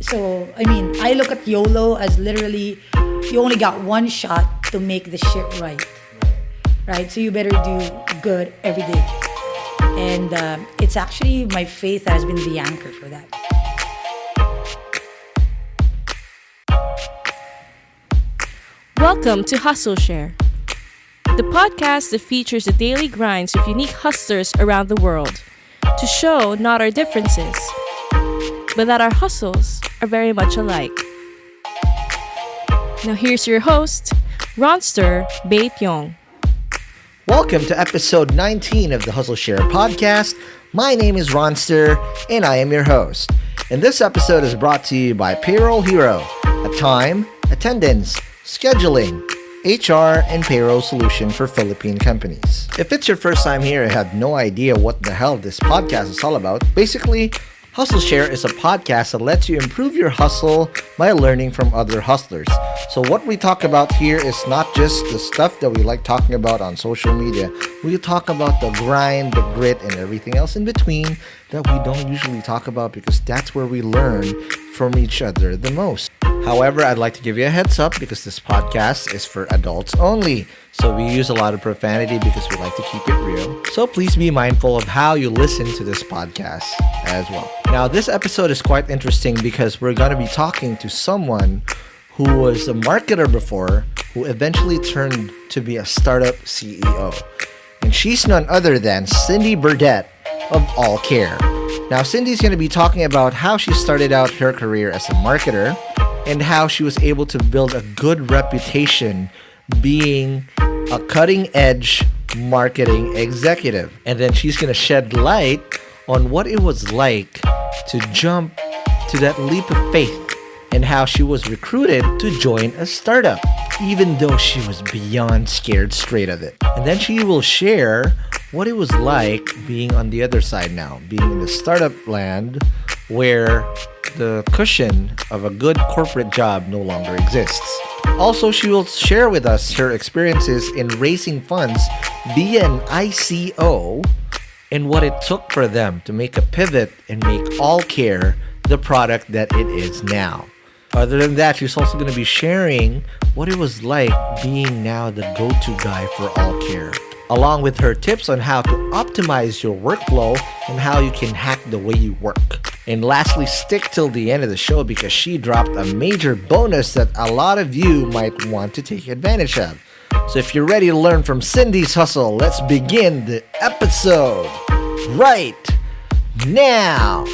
So, I mean, I look at YOLO as literally you only got one shot to make the shit right. Right? So you better do good every day. And it's actually my faith that has been the anchor for that. Welcome to Hustleshare, the podcast that features the daily grinds of unique hustlers around the world to show not our differences, but that our hustles are very much alike. Now here's your host, Ronster Bae-Pyong. Welcome to episode 19 of the Hustleshare podcast. My name is Ronster, and I am your host. And this episode is brought to you by Payroll Hero, a time, attendance, scheduling, HR, and payroll solution for Philippine companies. If it's your first time here and have no idea what the hell this podcast is all about, basically, Hustleshare is a podcast that lets you improve your hustle by learning from other hustlers. So what we talk about here is not just the stuff that we like talking about on social media. We talk about the grind, the grit, and everything else in between that we don't usually talk about because that's where we learn from each other the most. However, I'd like to give you a heads up because this podcast is for adults only. So we use a lot of profanity because we like to keep it real. So please be mindful of how you listen to this podcast as well. Now, this episode is quite interesting because we're going to be talking to someone who was a marketer before, who eventually turned to be a startup CEO. And she's none other than Cindy Burdette of All Care. Now, Cindy's going to be talking about how she started out her career as a marketer and how she was able to build a good reputation being a cutting-edge marketing executive. And then she's going to shed light on what it was like to jump to that leap of faith and how she was recruited to join a startup, even though she was beyond scared straight of it. And then she will share what it was like being on the other side now, being in the startup land where the cushion of a good corporate job no longer exists. Also, she will share with us her experiences in raising funds via an ICO and what it took for them to make a pivot and make All Care the product that it is now. Other than that, she's also going to be sharing what it was like being now the go-to guy for All Care, along with her tips on how to optimize your workflow and how you can hack the way you work. And lastly, stick till the end of the show because she dropped a major bonus that a lot of you might want to take advantage of. So if you're ready to learn from Cindy's hustle, let's begin the episode right now.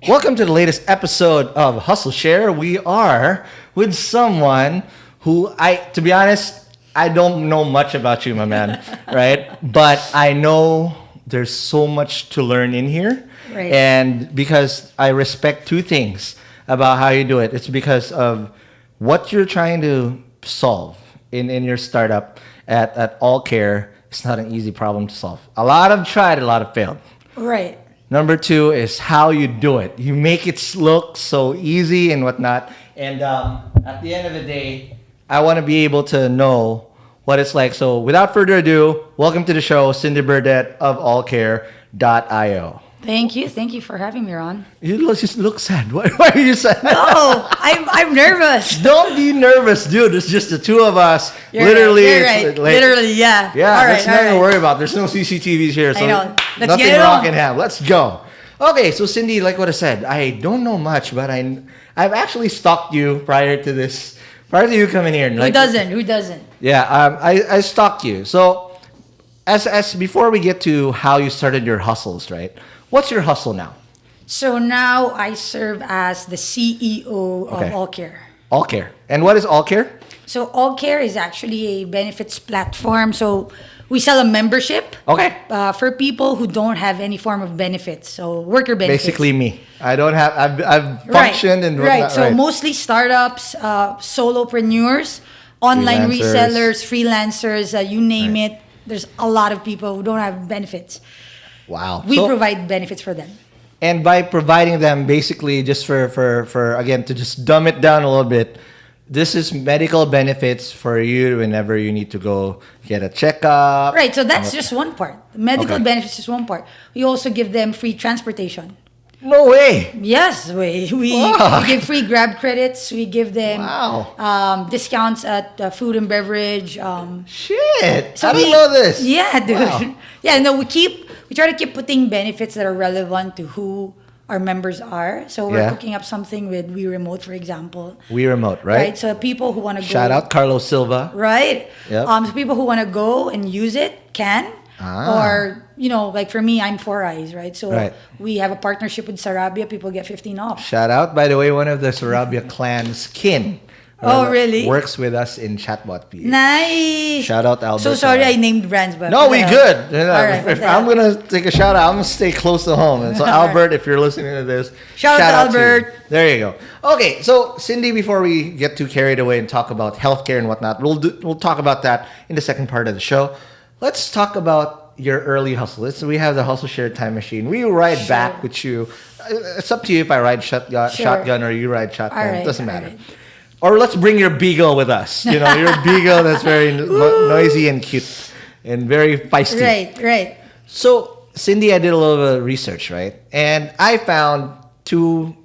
Welcome to the latest episode of Hustleshare. We are with someone who to be honest, I don't know much about you, my man, right? But I know there's so much to learn in here. Right. And because I respect two things about how you do it. It's because of what you're trying to solve in your startup at All Care. It's not an easy problem to solve. A lot have tried, a lot have failed. Right. Number two is how you do it. You make it look so easy and whatnot. And at the end of the day, I want to be able to know what it's like. So without further ado, welcome to the show, Cindy Burdette of allcare.io. Thank you. Thank you for having me, Ron. You just look sad. Why are you sad? No, I'm nervous. Don't be nervous, dude. It's just the two of us. You're Literally. right. You're right. Like, literally, yeah. Yeah, all there's right, nothing to worry about. There's no CCTVs here, so I know. Let's nothing get it Rock on. can have. Let's go. Okay, so Cindy, like what I said, I don't know much, but I've actually stalked you prior to you coming here. Who doesn't? Who doesn't? Yeah, I stalked you. So, as before we get to how you started your hustles, right? What's your hustle now? So now I serve as the CEO of All Care. All Care. And what is All Care? So All Care is actually a benefits platform. So we sell a membership. Okay. For people who don't have any form of benefits. So worker benefits. Basically me. I don't have. I've functioned and whatnot. Right. So mostly startups, solopreneurs, online resellers, freelancers, you name it. There's a lot of people who don't have benefits. Wow. We provide benefits for them. And by providing them, basically, just for again, to just dumb it down a little bit, this is medical benefits for you whenever you need to go get a checkup. Right, so that's just one part. Medical Okay. benefits is one part. We also give them free transportation. No way. Yes, we Wow. give free Grab credits. We give them Wow. discounts at food and beverage. Shit. So I didn't know this. Yeah, dude. Wow. Yeah, no, we try to keep putting benefits that are relevant to who our members are. So we're Yeah. cooking up something with We Remote, for example. We remote, right? So people who want to go. Shout out Carlos Silva. Right. Yep. So people who want to go and use it can. Or, like for me, I'm 4 Eyes, right? So Right. we have a partnership with Sarabia. People get 15 off. Shout out, by the way, one of the Sarabia clan's kin. Oh, really? Works with us in Chatbot PH. Nice. Shout out Albert. So sorry I named brands, but No, we good. All right, if what the I'm hell? gonna take a shout out, I'm gonna stay close to home. And so Albert, if you're listening to this, Shout out to you. Albert. There you go. Okay, so Cindy, before we get too carried away and talk about healthcare and whatnot, we'll talk about that in the second part of the show. Let's talk about your early hustle. We have the Hustleshare time machine. We ride back with you. It's up to you if I ride shotgun or you ride shotgun. All right, It doesn't all matter. right. Or let's bring your beagle with us. Your beagle that's very noisy and cute and very feisty. Right. So, Cindy, I did a little bit of research, right? And I found two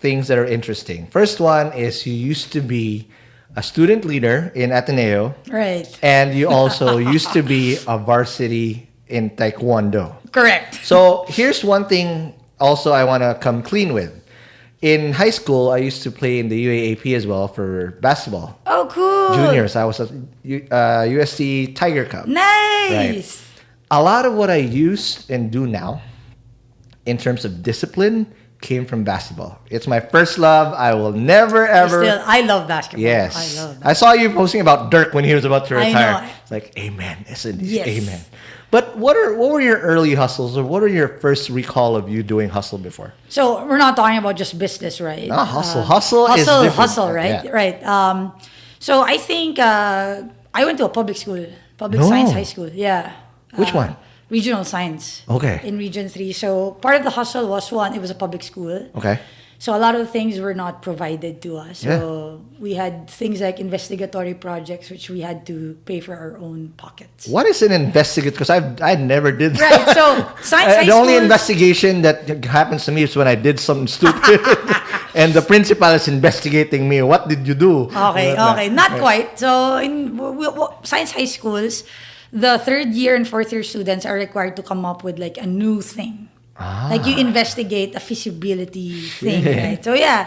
things that are interesting. First one is you used to be a student leader in Ateneo. Right. And you also used to be a varsity in Taekwondo. Correct. So, here's one thing also I want to come clean with. In high school, I used to play in the UAAP as well for basketball. Oh, cool. Juniors, I was a UST Tiger Cub. Nice. A lot of what I use and do now in terms of discipline came from basketball. It's my first love. I will never ever. I love basketball. Yes. I love I saw you posting about Dirk when he was about to I retire. know. It's like, amen. Isn't it? Yes. Amen. But what were your early hustles, or what are your first recall of you doing hustle before? So we're not talking about just business, right? No, hustle. Hustle is different. Hustle, right? Yeah. Right. So I think I went to a public school, public No. science high school. Yeah. Which one? Regional science. Okay. In Region 3. So part of the hustle was one, it was a public school. Okay. So a lot of the things were not provided to us. So we had things like investigatory projects, which we had to pay for our own pockets. What is an investigate? Because I never did that. Right. So science high The only schools- investigation that happens to me is when I did something stupid, and the principal is investigating me. What did you do? Okay. Not quite. So in science high schools, the third year and fourth year students are required to come up with like a new thing. Like you investigate a feasibility thing, right? So yeah.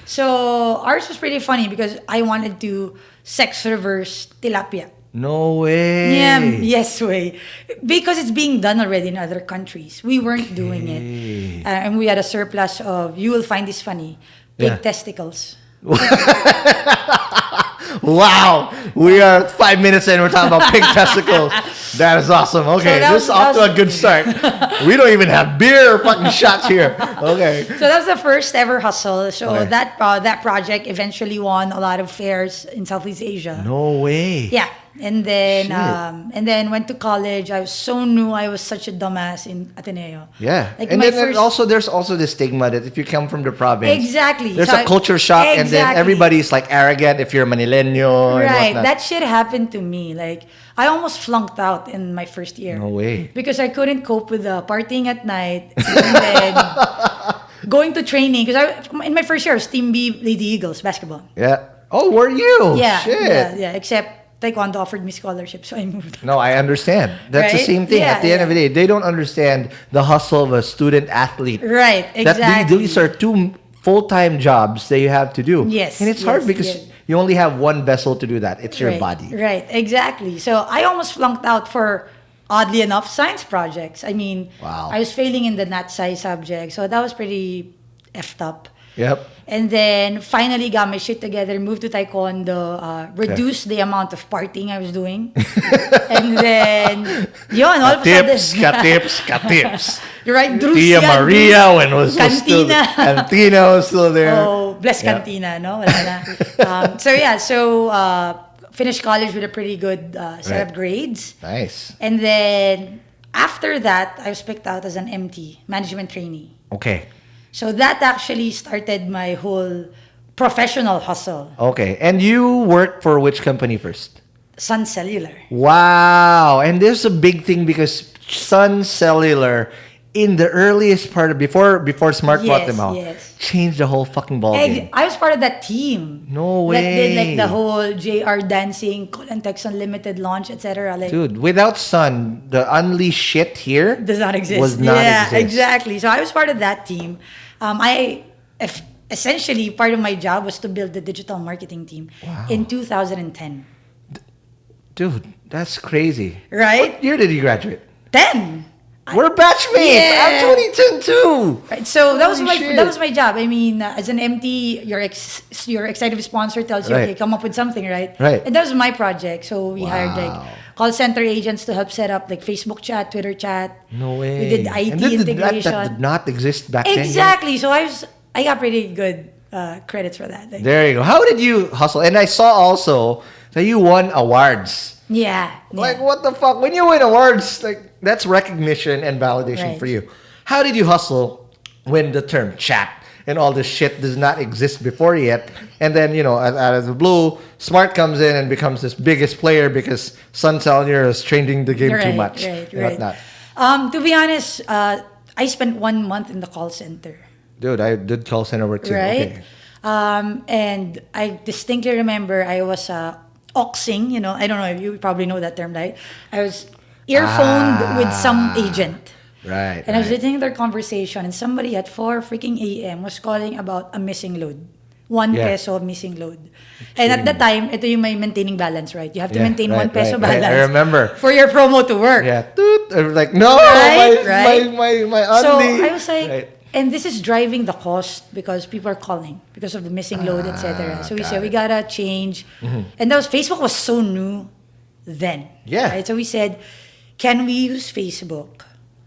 So ours was pretty funny because I wanted to sex reverse tilapia. No way. Yeah, yes way. Because it's being done already in other countries. We weren't doing it. And we had a surplus of, you will find this funny, pig Yeah. testicles. Wow. We are 5 minutes in. We're talking about pig testicles. That is awesome. Okay. that This is was- off that to a was- good start. We don't even have beer or fucking shots here. Okay. So that was the first ever hustle. So Okay. that project eventually won a lot of fairs in Southeast Asia. No way. Yeah. And then Shit. went to college. I was so new. I was such a dumbass in Ateneo. Yeah. Like and my then first- also there's also the stigma that if you come from the province, Exactly. there's So a culture shock, and then Exactly. everybody's like arrogant if you're a Manileño and Right. whatnot. That shit happened to me. Like I almost flunked out in my first year. No way. Because I couldn't cope with the partying at night and then going to training. Because in my first year, I was Team B Lady Eagles basketball. Yeah. Oh, were you? Yeah, Shit. yeah. Except Taekwondo offered me scholarship, so I moved. No, I understand. That's the Right? same thing. Yeah, At the end of the yeah. day, they don't understand the hustle of a student athlete. Right, exactly. That these are two full-time jobs that you have to do. Yes, And it's hard yes, because yes. you only have one vessel to do that. It's your Right, body. Right, exactly. So I almost flunked out for, oddly enough, science projects. I mean, Wow. I was failing in the nat sci subject, so that was pretty effed up. Yep. And then finally got my shit together, moved to Taekwondo, reduced the amount of partying I was doing. And then, yun, all of a Tips, sudden. tips. You're right, Drus Tia yan, Maria Drus. when was still Cantina. Cantina was still there. Oh, bless Yeah. Cantina, no? Wala na. So finished college with a pretty good set Right. of grades. Nice. And then after that, I was picked out as an MT, management trainee. Okay. So that actually started my whole professional hustle. Okay. And you worked for which company first? Sun Cellular. Wow. And this is a big thing because Sun Cellular, in the earliest part of before Smart bought them out, changed the whole fucking ballgame. I was part of that team. No way. That did like the whole JR dancing, call and text unlimited launch, etc. Like, dude, without Sun, the Unleash shit here does not exist. Was not exist. Exactly. So I was part of that team. Essentially part of my job was to build the digital marketing team in 2010. Dude, that's crazy. Right? What year did you graduate? 10. We're batchmates. Yeah. I'm 2010 too. Right. So that was Holy my job. I mean, as an MT, your executive sponsor tells you, okay, come up with something, right? Right. And that was my project. So we hired like call center agents to help set up like Facebook chat, Twitter chat. No way. We did IT integration. That did not exist back then. Exactly. So I got pretty good credits for that. Like, there you go. How did you hustle? And I saw also that you won awards. Yeah. Like, what the fuck? When you win awards, like, that's recognition and validation for you. How did you hustle when the term chat and all this shit does not exist before yet? And then, out of the blue, Smart comes in and becomes this biggest player because Sun Cellular is changing the game too much. And whatnot. To be honest, I spent 1 month in the call center. Dude, I did call center work too. Right? Okay. And I distinctly remember I was oxing, I don't know if you probably know that term, right? I was earphoned with some agent. Right. And I was listening to their conversation and somebody at 4 freaking a.m. was calling about a missing load. 1 peso missing load. And at that time, ito yung may maintaining balance, right? You have to maintain 1 peso balance. I remember. For your promo to work. Yeah. I was like, no, my So only. I was like, and this is driving the cost because people are calling because of the missing load, etc. So we said, we gotta change. And Facebook was so new then. Yeah. Right? So we said, can we use Facebook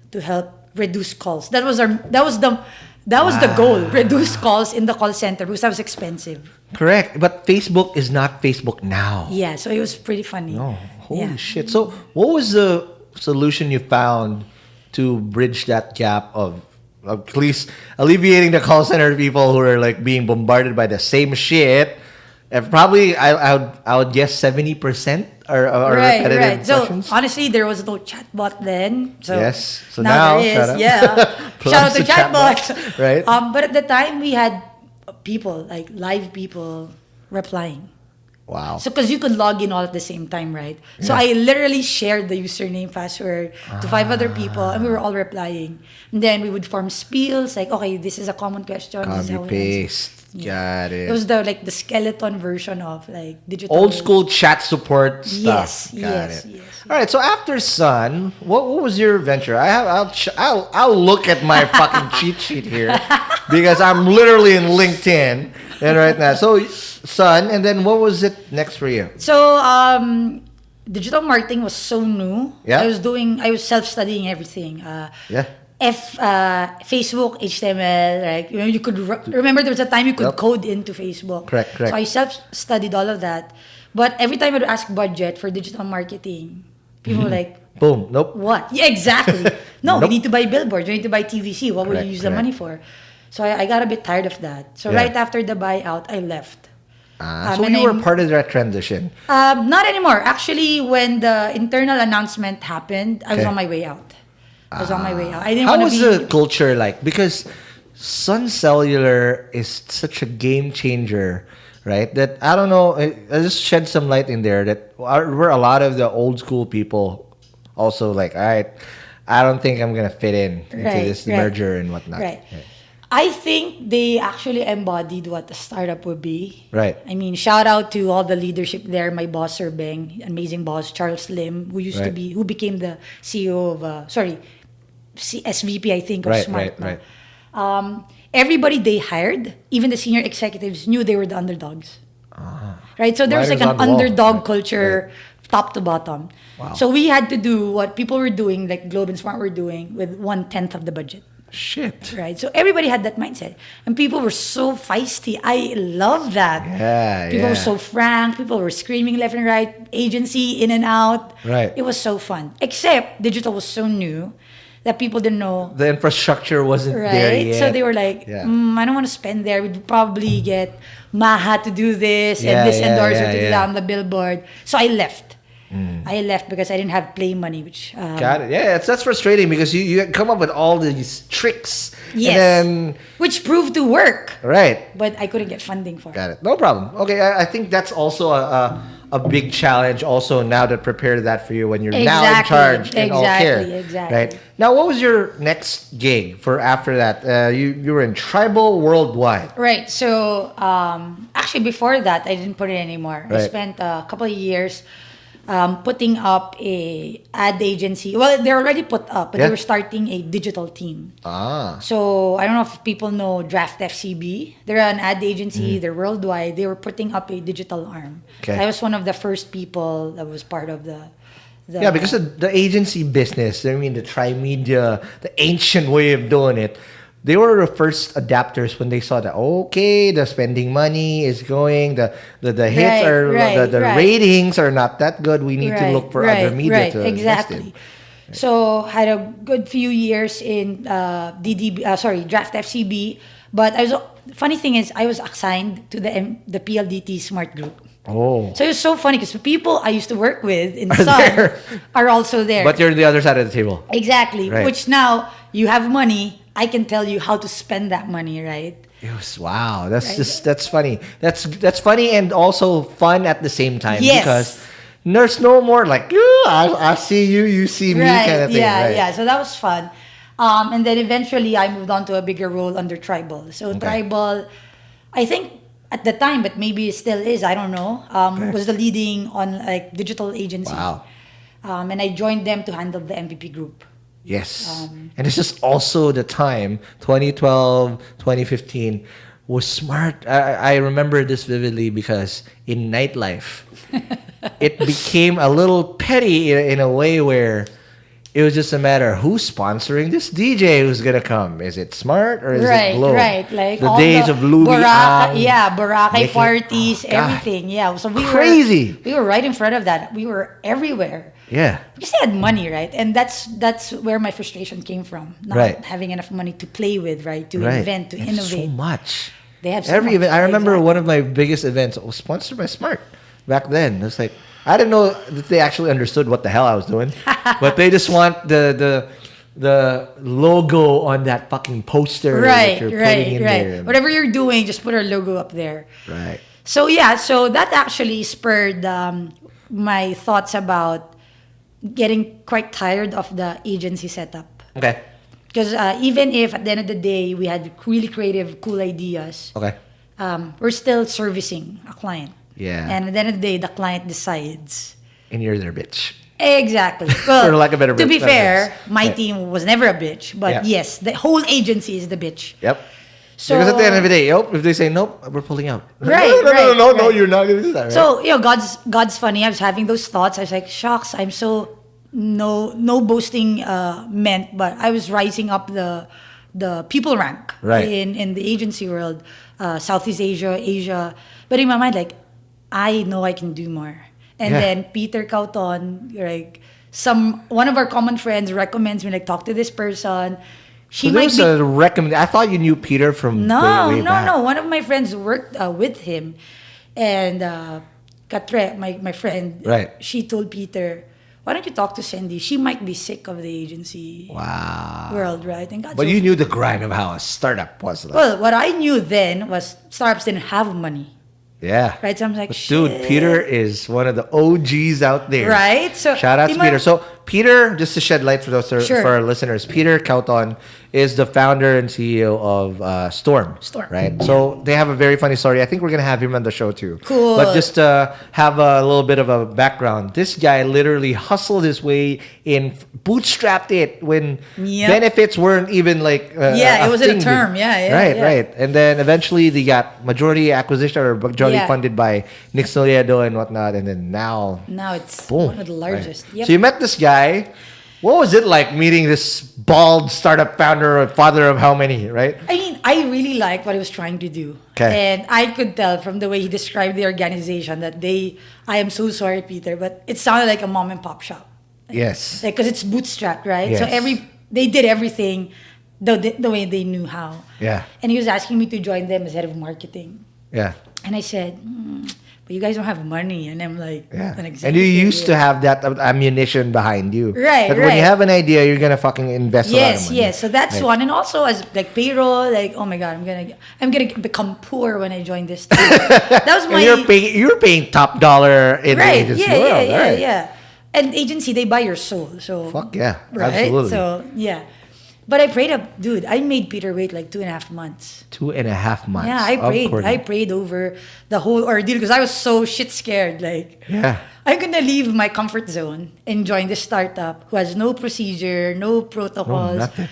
to help reduce calls? That was the goal. Reduce calls in the call center because that was expensive. Correct. But Facebook is not Facebook now. Yeah, so it was pretty funny. No. Holy shit. So what was the solution you found to bridge that gap of at least alleviating the call center people who are like being bombarded by the same shit? And probably I would guess 70% are repetitive questions. So honestly, there was no chatbot then. So yes. So now there is. shout out. Yeah. Shout out to chatbots. Right. But at the time we had people, like live people replying. Wow. So because you could log in all at the same time, right? So I literally shared the username, password to 5 other people and we were all replying. And then we would form spiels like, okay, this is a common question. Copy paste. Got it. It was the skeleton version of like digital. Old school chat support stuff. Yes. All right. So after Sun, what was your venture? I'll look at my fucking cheat sheet here because I'm literally in LinkedIn and right now. So Sun, and then what was it next for you? So digital marketing was so new. Yeah. I was self-studying everything. Facebook, HTML, right? You could remember there was a time you could code into Facebook. Correct. So I self-studied all of that. But every time I'd ask budget for digital marketing, people were like, boom, nope. What? Yeah, exactly. No, Nope. we need to buy billboards. We need to buy TVC. What will you use the money for? So I got a bit tired of that. So right after the buyout, I left. So you were part of that transition? Not anymore. Actually, when the internal announcement happened, I was on my way out. I didn't How want was to be... the culture like? Because Sun Cellular is such a game changer, right? That I don't know. I just shed some light in there that were a lot of the old school people also like, all right, I don't think I'm gonna fit into this merger and whatnot. Right. I think they actually embodied what a startup would be. Right. I mean, shout out to all the leadership there. My boss, Sir Beng, amazing boss, Charles Lim, who became the CEO of, SVP, I think, of Smart. Right. Everybody they hired, even the senior executives, knew they were the underdogs. Right? So there was like an underdog culture, top to bottom. Wow. So we had to do what people were doing, like Globe and Smart were doing, with 1/10 of the budget. Shit. Right. So everybody had that mindset. And people were so feisty. I love that. People were so frank. People were screaming left and right. Agency in and out. Right. It was so fun. Except digital was so new that people didn't know. The infrastructure wasn't there Right? yet. So they were like, Yeah. I don't want to spend there. We'd probably get Maha to do this Yeah, and this yeah, endorser yeah, to do yeah. that on the billboard. So I left. I left because I didn't have play money, which Got it. Yeah, that's frustrating because you come up with all these tricks. yes, And then, which proved to work, right. but I couldn't get funding for it. Got it. No problem. Okay, I think that's also a big challenge also now to prepare that for you when you're now in Exactly, charge and all care. exactly. Right. Now, what was your next gig for after that? You were in Tribal Worldwide. Right. So actually, before that, I didn't put it anymore. I Right. spent a couple of years putting up a ad agency. Well, they're already put up, but Yeah. they were starting a digital team. Ah. So I don't know if people know Draft FCB. They're an ad agency. They're worldwide. They were putting up a digital arm. Okay. I was one of the first people that was part of the Yeah, because the agency business, I mean, the tri-media, the ancient way of doing it, they were the first adapters when they saw that, okay, the spending money is going, the hits Right, are, right, the right. ratings are not that good. We need to look for other media to invest exactly. in. So had a good few years in Draft FCB. But funny thing is, I was assigned to the PLDT Smart Group. Oh. So it was so funny because the people I used to work with in Are Sun there. are also there. But you're on the other side of the table. Exactly. Right. Which now you have money. I can tell you how to spend that money, right? Wow, that's funny. That's funny and also fun at the same time. Yes. Because there's no more like, I see you, you see me kind of thing. Yeah, right? yeah. So that was fun. And then eventually I moved on to a bigger role under Tribal. So Tribal, I think at the time, but maybe it still is, I don't know, was the leading on like digital agency. Wow. And I joined them to handle the MVP group. Yes. And this is also the time, 2012, 2015, was smart. I remember this vividly because in nightlife, it became a little petty in a way where it was just a matter of who's sponsoring this DJ who's going to come. Is it Smart or is it Glow? Right. Like the all days of Louis Ang. Boracay making- parties, oh, God. everything. Yeah. So Crazy. We were right in front of that. We were everywhere. Yeah. Because they had money, right? And that's where my frustration came from. Not Right. having enough money to play with, right? To Right. invent, to And innovate. so much. They have so Every much. event. I remember Exactly. one of my biggest events was sponsored by Smart back then. It was like I didn't know that they actually understood what the hell I was doing, but they just want the logo on that fucking poster that you're putting in there. Whatever you're doing, just put our logo up there. Right. So yeah, so that actually spurred my thoughts about getting quite tired of the agency setup. Okay. Because even if at the end of the day we had really creative, cool ideas, Okay. we're still servicing a client. Yeah. And at the end of the day, the client decides. And you're their bitch. Exactly. Well, For lack of a better to be word, fair, my yeah. team was never a bitch. But Yeah. yes, the whole agency is the bitch. Yep. So, Because at the end of the day, if they say nope, we're pulling out. Right, no, right. you're not gonna do that. Right? So, God's funny. I was having those thoughts. I was like, shucks, I'm so no boasting meant, but I was rising up the people rank Right. in the agency world, Southeast Asia. But in my mind, like, I know I can do more. And Yeah. then Peter Cauton, like one of our common friends recommends me, like, talk to this person. She so might there's be a recommend. I thought you knew Peter from way back. no. One of my friends worked with him, and Katre, my friend, Right. she told Peter, "Why don't you talk to Cindy? She might be sick of the agency Wow. world, right?" And God, But you knew the grind of how a startup was like. well, what I knew then was startups didn't have money, Yeah. right? So I'm like, But dude, Peter is one of the OGs out there. right? So Shout out to Ima- Peter. So Peter, just to shed light for those Sure. for our listeners, Peter Cauton is the founder and CEO of Storm. Storm. Right? So they have a very funny story. I think we're gonna have him on the show too. Cool. But just to have a little bit of a background, this guy literally hustled his way in, bootstrapped it when Yep. benefits weren't even like Yeah, it wasn't a thing. term. Yeah, right, yeah. right. And then eventually they got majority acquisition or majority Yeah. funded by Nick Soledo and whatnot. And then now now it's boom. one of the largest. Right. Yep. So you met this guy. What was it like meeting this bald startup founder, father of how many, right? I mean, I really liked what he was trying to do. Okay. And I could tell from the way he described the organization that I am so sorry, Peter, but it sounded like a mom and pop shop. Yes. Like, because it's bootstrapped, right? So Yes. every they did everything the way they knew how. Yeah. And he was asking me to join them as head of marketing. Yeah. And I said, but you guys don't have money. And I'm like, Yeah. an And executive. you used to have that ammunition behind you. Right, But when right. you have an idea, you're gonna fucking invest a lot of Yes, money. yes. So that's Right. one. And also as like payroll, like, oh my God, I'm gonna become poor when I join this team. That was my And you're paying top dollar in the right. agency Yeah, world. yeah, Right. yeah. And agency, they buy your soul. So Fuck yeah. right? Absolutely. So yeah. But I prayed up, dude. I made Peter wait like 2.5 months. 2.5 months. Yeah, I of prayed. courting. I prayed over the whole ordeal because I was so shit scared. Like, Yeah. I'm gonna leave my comfort zone and join this startup who has no procedure, no protocols. nothing.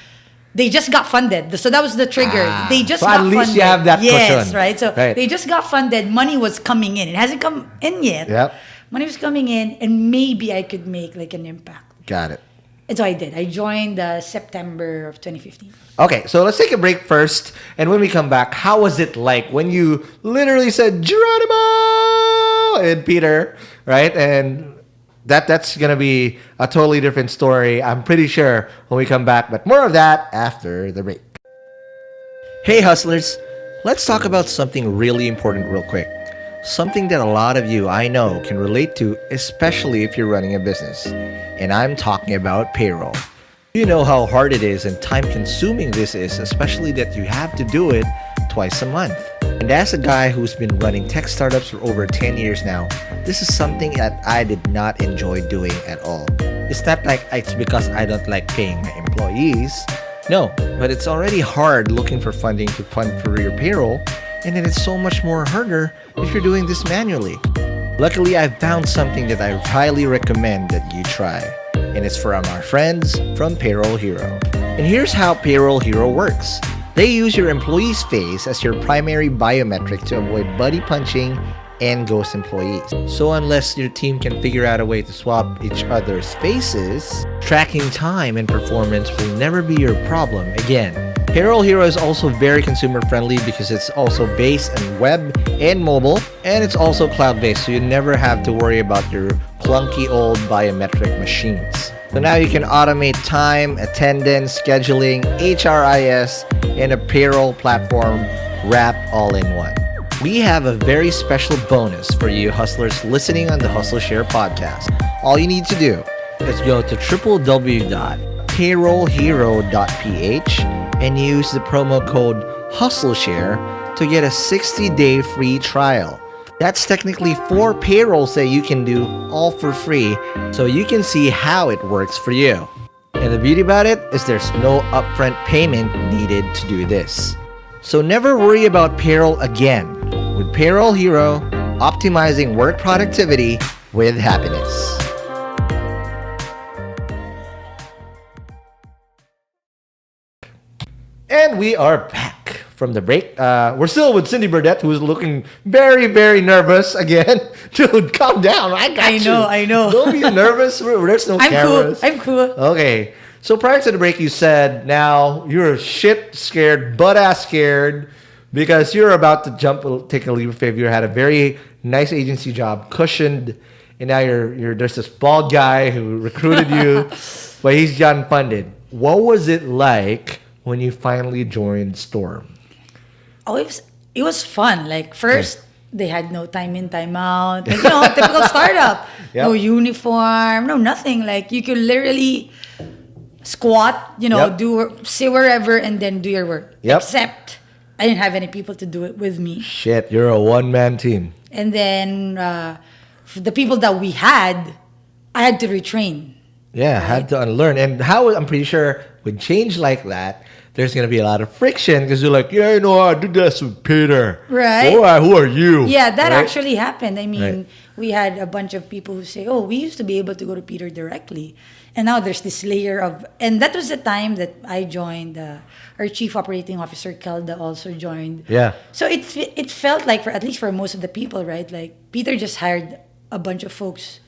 They just got funded, so that was the trigger. They just so got at least funded. you have that yes, cushion. right. So Right. they just got funded. Money was coming in. It hasn't come in yet. Yep. Money was coming in, and maybe I could make like an impact. Got it. And so I did. I joined September of 2015. Okay, so let's take a break first. And when we come back, how was it like when you literally said Geronimo and Peter, right? And that's gonna be a totally different story, I'm pretty sure, when we come back. But more of that after the break. Hey hustlers, let's talk about something really important real quick. Something that a lot of you I know can relate to, especially if you're running a business. And I'm talking about payroll. You know how hard it is and time consuming this is, especially that you have to do it twice a month. And as a guy who's been running tech startups for over 10 years now, this is something that I did not enjoy doing at all. It's not like it's because I don't like paying my employees. No, but it's already hard looking for funding to fund for your payroll, and then it's so much more harder if you're doing this manually. Luckily, I found something that I highly recommend that you try, and it's from our friends from Payroll Hero. And here's how Payroll Hero works. They use your employee's face as your primary biometric to avoid buddy punching and ghost employees. So unless your team can figure out a way to swap each other's faces, tracking time and performance will never be your problem again. Payroll Hero is also very consumer friendly because it's also based on web and mobile, and it's also cloud-based, so you never have to worry about your clunky old biometric machines. So now you can automate time, attendance, scheduling, HRIS, and a payroll platform wrapped all in one. We have a very special bonus for you hustlers listening on the Hustleshare podcast. All you need to do is go to www.payrollhero.ph and use the promo code Hustleshare to get a 60-day free trial. That's technically 4 payrolls that you can do all for free, so you can see how it works for you. And the beauty about it is there's no upfront payment needed to do this. So never worry about payroll again. With Payroll Hero, optimizing work productivity with happiness. And we are back from the break. We're still with Cindy Burdette, who's looking very, very nervous again. Dude, calm down. I got you. I know. Don't be nervous. There's no I'm cameras. cool. I'm cool. Okay. So prior to the break, you said now you're shit scared, butt-ass scared, because you're about to take a leap of faith. You had a very nice agency job, cushioned, and now there's this bald guy who recruited you, but he's unfunded. What was it like when you finally joined Storm? Oh, it was fun. Like first, they had no time in, time out. Like, typical startup. Yep. No uniform, no nothing. Like you could literally squat, Yep. sit wherever and then do your work. Yep. Except I didn't have any people to do it with me. Shit, you're a one-man team. And then for the people that we had, I had to retrain. Yeah, had to unlearn. And I'm pretty sure with change like that, there's going to be a lot of friction because you're like, yeah, I did this with Peter. Right. Who are you? Yeah, that Right? actually happened. I mean, Right. we had a bunch of people who say, oh, we used to be able to go to Peter directly. And now there's this layer of, and that was the time that I joined, our chief operating officer, Kelda, also joined. Yeah. So it felt like, at least for most of the people, right? Like Peter just hired a bunch of folks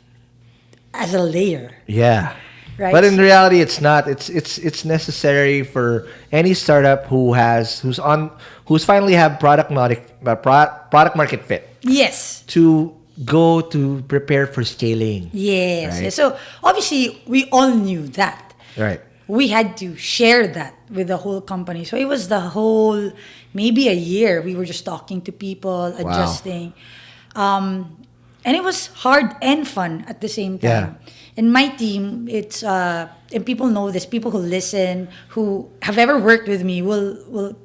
as a layer. Yeah. Right. But in reality, it's not. It's necessary for any startup who's finally have product market fit Yes. to go to prepare for scaling. Yes. Right. Yes. So obviously we all knew that. Right. we had to share that with the whole company. So it was the whole, maybe a year, we were just talking to people, adjusting. And it was hard and fun at the same time. Yeah. In my team, it's and people know this. People who listen, who have ever worked with me, will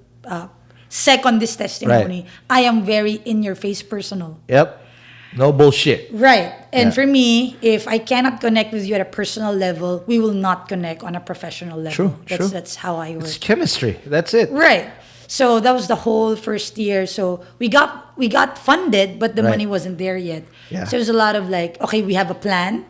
second this testimony. Right. I am very in your face personal. Yep. No bullshit. Right. And Yeah. for me, if I cannot connect with you at a personal level, we will not connect on a professional level. True. That's how I work. It's chemistry. That's it. Right. So that was the whole first year. So we got funded, but the Right. money wasn't there yet. Yeah. So it was a lot of like, okay, we have a plan.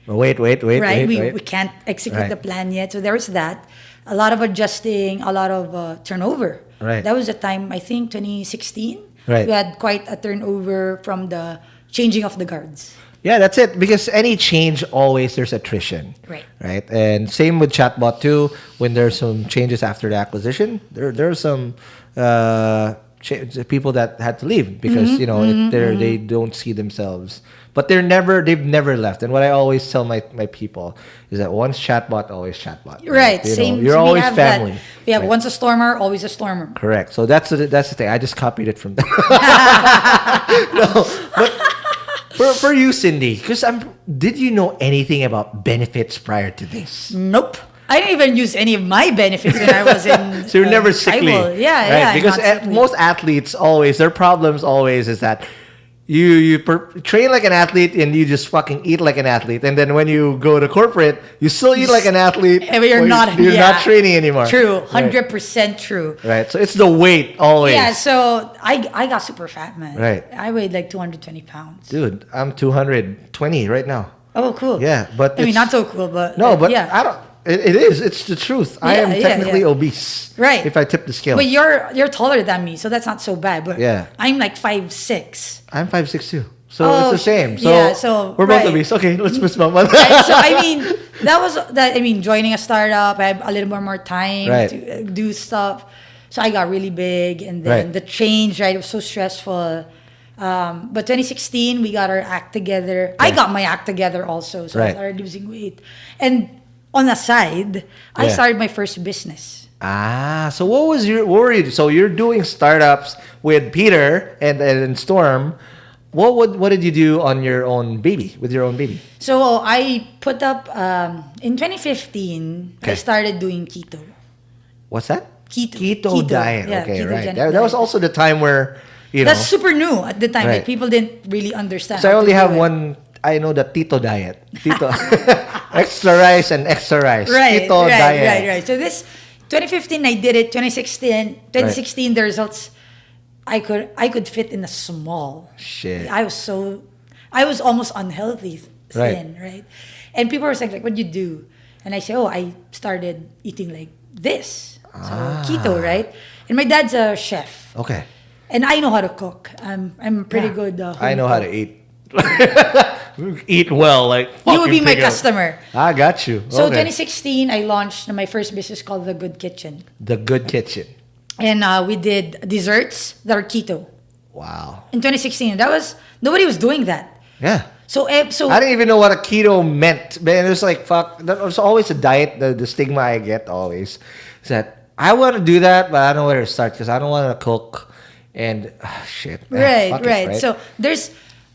Wait. Right. We wait. can't execute Right. the plan yet. So there was that. A lot of adjusting, a lot of turnover. Right. That was the time, I think, 2016. Right. We had quite a turnover from the changing of the guards. Yeah, that's it. Because any change, always there's attrition. Right. Right. And same with chatbot too. When there's some changes after the acquisition, there's some people that had to leave because they don't see themselves. But they've never left. And what I always tell my people is that once chatbot, always chatbot. Right. You know, Same. you're so always we have family. That. We have Right. once a stormer, always a stormer. Correct. So that's the thing. I just copied it from them. No, but for you, Cindy, because did you know anything about benefits prior to this? Nope. I didn't even use any of my benefits when I was in. So you're never sickly. tribal. Yeah, right? yeah. Because not sickly. most athletes always, their problems always is that you train like an athlete and you just fucking eat like an athlete, and then when you go to corporate, you still eat like an athlete. But you're or not. You're yeah. not training anymore. True. Right. 100% true. Right. So it's the weight always. Yeah. So I got super fat, man. Right. I weighed like 220 pounds. Dude, I'm 220 right now. Oh, cool. Yeah, but I mean, it's- not so cool, but No, but yeah. I don't. It is. It's the truth. I am Yeah, technically yeah. obese. Right. If I tip the scale. But you're taller than me, so that's not so bad. But Yeah. I'm like 5'6". I'm 5'6" too. So Oh, it's the same. So, yeah, so, we're both right. obese. Okay, let's miss my one. Right, so I mean, that was that. I mean, joining a startup, I had a little more time Right. to do stuff. So I got really big, and then Right. the change, right, it was so stressful. But 2016, we got our act together. I got my act together also, so I Right. started losing weight. And on the side, I Yeah. started my first business. So what were you? So you're doing startups with Peter and Storm. What did you do on your own baby, with your own baby? So I put up in 2015. I Okay. started doing keto. What's that? Keto. diet. Yeah, Okay, right. ketogenic That was diet. also the time where, That's super new at the time. Right. Like, people didn't really understand. So I how to only do have it. one. I know the Tito diet. Tito, extra rice and extra rice. Right, Tito diet. right. So this 2015, I did it. 2016, the results. I could fit in a small. Shit. I was almost unhealthy, thin, right? And people were saying, like, what'd you do? And I say, oh, I started eating like this. So keto, right? And my dad's a chef. Okay. And I know how to cook. I'm pretty good. I know how to eat. Eat well, like You would be fucking my figure. customer. I got you. So Okay. 2016, I launched my first business called The Good Kitchen. The Good Kitchen. And we did desserts that are keto. Wow. In 2016, nobody was doing that. Yeah. So I didn't even know what a keto meant. Man, it was like, fuck. That was always a diet. The stigma I get always is that I want to do that, but I don't know where to start because I don't want to cook. And shit. Right, Fuck it, right. So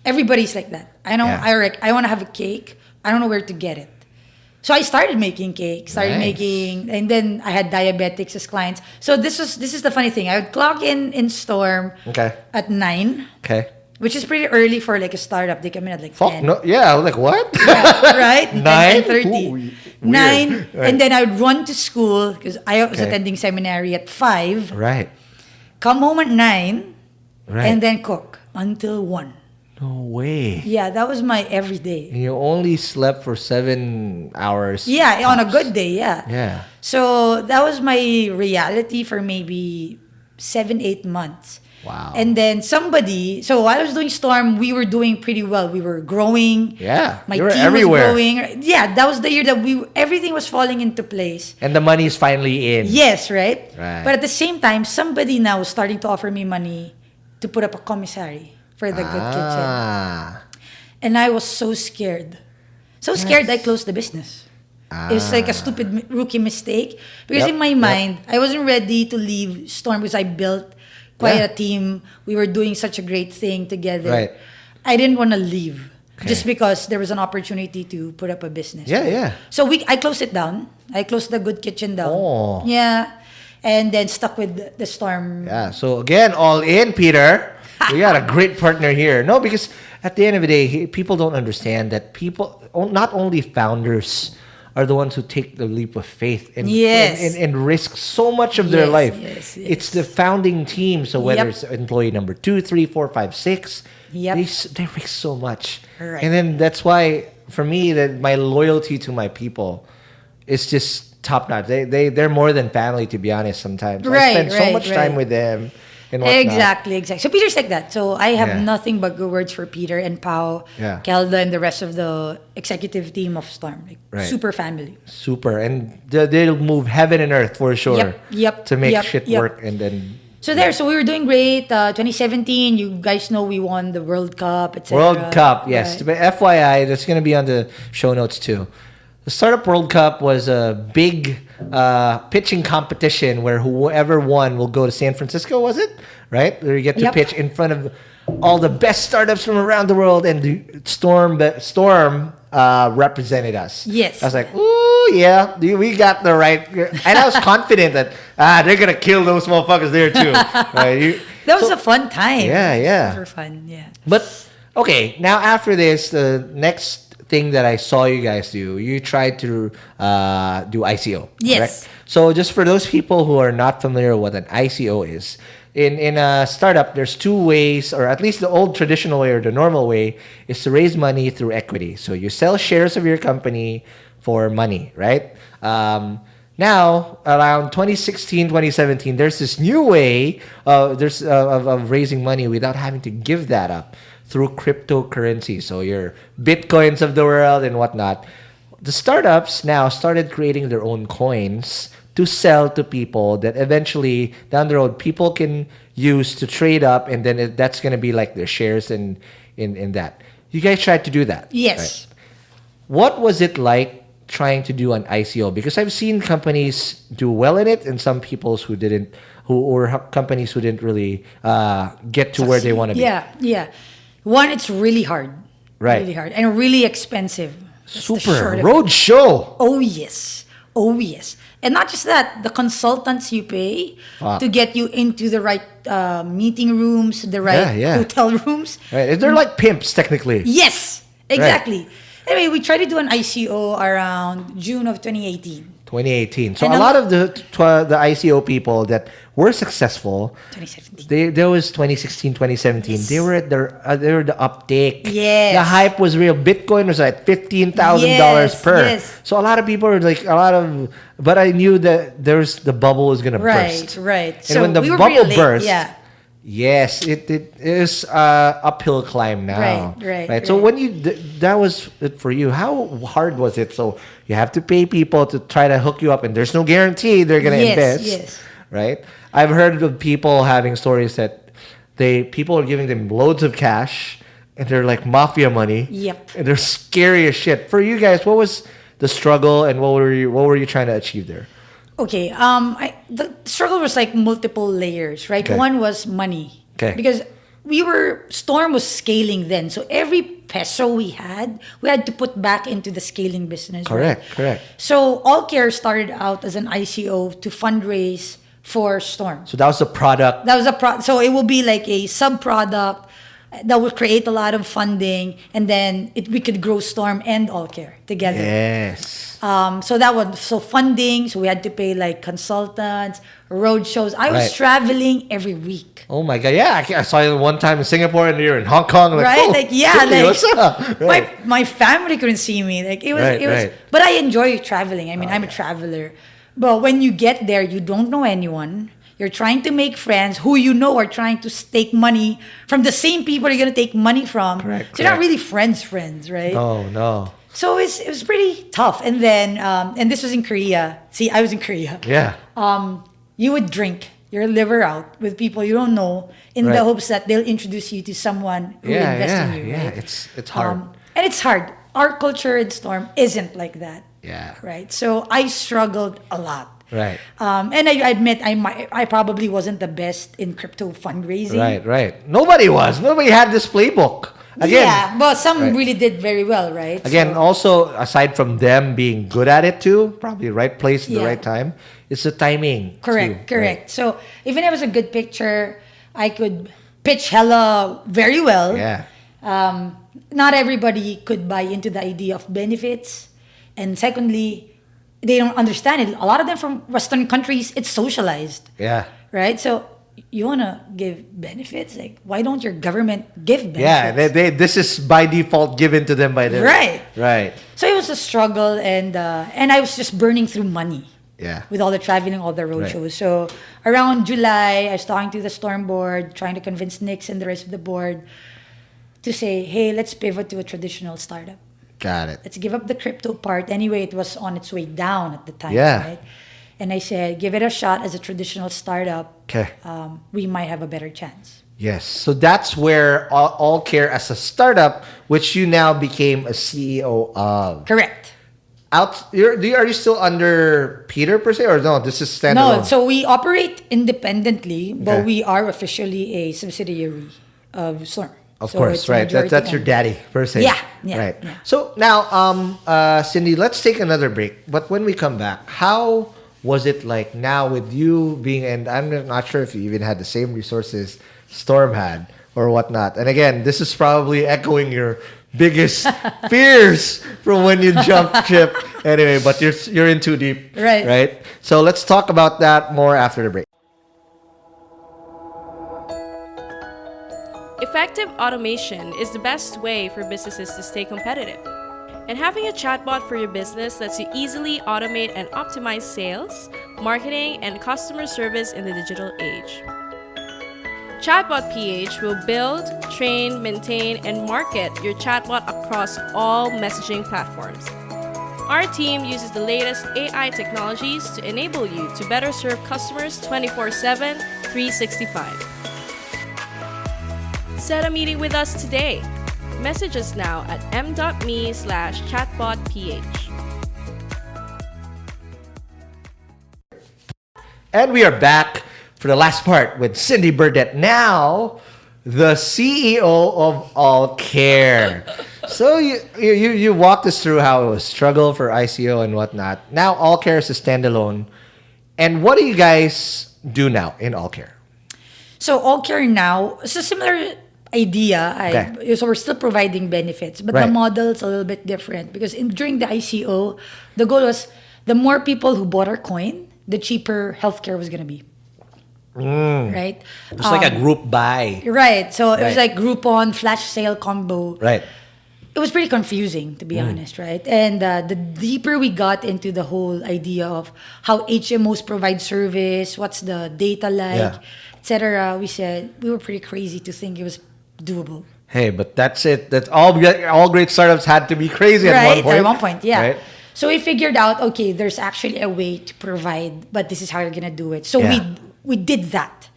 everybody's like that. I know. Yeah. I want to have a cake. I don't know where to get it. So I started making cake. Nice. And then I had diabetics as clients. So this is the funny thing. I would clock in Storm Okay. at 9, Okay. which is pretty early for like a startup. They come in at like Fuck 10. no. Yeah. I was like, what? Yeah, right? 9? 10:30. Ooh, weird. 9. Right. And then I would run to school because I was Okay. attending seminary at 5. Right. Come home at 9. Right. And then cook until 1. No way. Yeah, that was my everyday. And you only slept for 7 hours. Yeah, on a tops. good day, yeah. Yeah. So that was my reality for maybe 7-8 months. Wow. And then so while I was doing Storm, we were doing pretty well. We were growing. Yeah. My You were team everywhere. was growing. Yeah, that was the year that everything was falling into place. And the money is finally in. Yes, right? Right. But at the same time, somebody now was starting to offer me money to put up a commissary for the Good Kitchen. Ah. And I was so scared. So scared I closed the business. It's like a stupid rookie mistake. Because Yep, in my mind, I wasn't ready to leave Storm because I built quite a team. We were doing such a great thing together. Right. I didn't want to leave Okay. just because there was an opportunity to put up a business. Yeah, yeah. So I closed it down. I closed the Good Kitchen down. Oh. Yeah. And then stuck with the Storm. Yeah. So again, all in, Peter. We got a great partner here. No, because at the end of the day, people don't understand that not only founders are the ones who take the leap of faith and Yes. and risk so much of their Yes, life. yes, yes. It's the founding team. So whether Yep. it's employee number 2, 3, 4, 5, 6, Yep. they risk so much. Right. And then that's why, for me, that my loyalty to my people is just top notch. They're more than family, to be honest. Sometimes I Right, spend so right, much right. time with them. And whatnot. Exactly. So Peter's like that. So I have Yeah. nothing but good words for Peter and Pao, Yeah. Kelda, and the rest of the executive team of Storm. Like, Right. super family. Super, and they'll move heaven and earth for sure. Yep, To make yep, shit yep. work, and then So we were doing great. 2017, you guys know we won the World Cup, etc. World Cup, yes. Right. But FYI, that's going to be on the show notes too. The Startup World Cup was a big pitching competition where whoever won will go to San Francisco. Was it right? Where you get to Yep. pitch in front of all the best startups from around the world, and the Storm represented us. Yes. I was like, ooh, yeah, we got the right. And I was confident that they're gonna kill those motherfuckers there too. Right? That was a fun time. Yeah, yeah. Super fun, yeah. But okay, now after this, the next thing that I saw you guys do, you tried to do ICO. Yes. Correct? So just for those people who are not familiar with what an ICO is, in a startup, there's two ways, or at least the old traditional way or the normal way, is to raise money through equity. So you sell shares of your company for money, right? Now, around 2016, 2017, there's this new way of raising money without having to give that up through cryptocurrency. So your Bitcoins of the world and whatnot. The startups now started creating their own coins to sell to people that eventually down the road people can use to trade up, and then that's going to be like their shares in that. You guys tried to do that. Yes. Right? What was it like trying to do an ICO? Because I've seen companies do well in it, and some people who didn't, or companies who didn't really get to where they want to be. Yeah. One, it's really hard. Right. Really hard. And really expensive. That's the Super short of it. road show. Oh, yes. And not just that, the consultants you pay Fuck. to get you into the right meeting rooms, the right Yeah. hotel rooms. Right. They're like pimps technically. Yes, exactly. Anyway, we tried to do an ICO around June of 2018. 2018. So And a lot of the ICO people that were successful, 2017. there was 2016, 2017. Yes. They were the uptake. Yes. The hype was real. Bitcoin was like $15,000 Yes, per. yes. So a lot of people were like but I knew that the bubble was gonna burst. Right. And So when the we were bubble really late, burst, yeah. yes, it is uphill climb now. Right. So when that was it for you, how hard was it? So you have to pay people to try to hook you up, and there's no guarantee they're gonna invest. Yes. Right? I've heard of people having stories that people are giving them loads of cash, and they're like mafia money. Yep. And they're scary as shit. For you guys, what was the struggle, and what were you trying to achieve there? Okay. The struggle was like multiple layers, right? Okay. One was money. Okay. Because Storm was scaling then. So every peso we had to put back into the scaling business. Correct. So All Care started out as an ICO to fundraise for Storm. So that was the product. That was so it will be like a sub product that would create a lot of funding, and then we could grow Storm and All Care together. Yes. So that was funding. So we had to pay like consultants, road shows. I was Right. traveling every week. Oh my god! Yeah, I saw you one time in Singapore, and you're in Hong Kong. Like, Right? oh, Like, yeah, Cindy, like, what's up? Right. My family couldn't see me. Like it was. Right. But I enjoy traveling. I mean, I'm a traveler. But when you get there, you don't know anyone. You're trying to make friends who you know are trying to stake money from the same people you're gonna take money from. Correct, So you're not correct. really friends, right? No. So it was pretty tough. And then and this was in Korea. See, I was in Korea. Yeah. You would drink your liver out with people you don't know in Right. the hopes that they'll introduce you to someone who will invest in you. Yeah. Right? It's hard. And it's hard. Our culture in Storm isn't like that. Yeah. Right. So I struggled a lot. Right. And I admit I probably wasn't the best in crypto fundraising. Right. Nobody was. Nobody had this playbook. Again, yeah, but some right. really did very well, right? Again, So, also aside from them being good at it too, probably right place at the Yeah. right time, it's the timing. correct, too, correct. right? So even if it was a good picture, I could pitch hella very well. Yeah. Not everybody could buy into the idea of benefits, and secondly, they don't understand it. A lot of them from Western countries, it's socialized, Yeah. right? So you want to give benefits? Like, why don't your government give benefits? Yeah. This is by default given to them by them. Right. Right. So it was a struggle, and I was just burning through money. Yeah. With all the traveling, all the road Right. shows. So around July, I was talking to the Storm board, trying to convince Nix and the rest of the board to say, hey, let's pivot to a traditional startup. Got it. Let's give up the crypto part. Anyway, it was on its way down at the time. Yeah. Right? And I said, give it a shot as a traditional startup. Okay. We might have a better chance. Yes. So that's where All Care as a startup, which you now became a CEO of. Correct. Are you still under Peter per se, or no? This is standalone. No, so we operate independently, but Okay. we are officially a subsidiary of Storm. Of So course, it's right. majority That's your owned. daddy per se. Yeah, Right. yeah. So now, Cindy, let's take another break. But when we come back, how was it like now with you being? And I'm not sure if you even had the same resources Storm had or whatnot. And again, this is probably echoing your biggest fears from when you jumped ship. Anyway, but you're in too deep. Right. Right. So let's talk about that more after the break. Effective automation is the best way for businesses to stay competitive. And having a chatbot for your business lets you easily automate and optimize sales, marketing, and customer service in the digital age. Chatbot PH will build, train, maintain, and market your chatbot across all messaging platforms. Our team uses the latest AI technologies to enable you to better serve customers 24/7, 365. Set a meeting with us today. Message us now at m.me/chatbotph. And we are back for the last part with Cindy Burdette, now the CEO of All Care. So you walked us through how it was struggle for ICO and whatnot. Now All Care is a standalone. And what do you guys do now in All Care? So All Care now, it's a similar idea. Okay. So we're still providing benefits, but Right. the model's a little bit different because during the ICO, the goal was the more people who bought our coin, the cheaper healthcare was going to be. Right? It's like a group buy. Right. So it was Right. like Groupon, flash sale combo. Right. It was pretty confusing, to be honest, right? And the deeper we got into the whole idea of how HMOs provide service, what's the data like, Yeah. etc., we said we were pretty crazy to think it was doable. Hey, but that's it. That's all great startups had to be crazy Right? at At one point, yeah. Right? So we figured out, okay, there's actually a way to provide, but this is how you're gonna do it. So Yeah. we did that.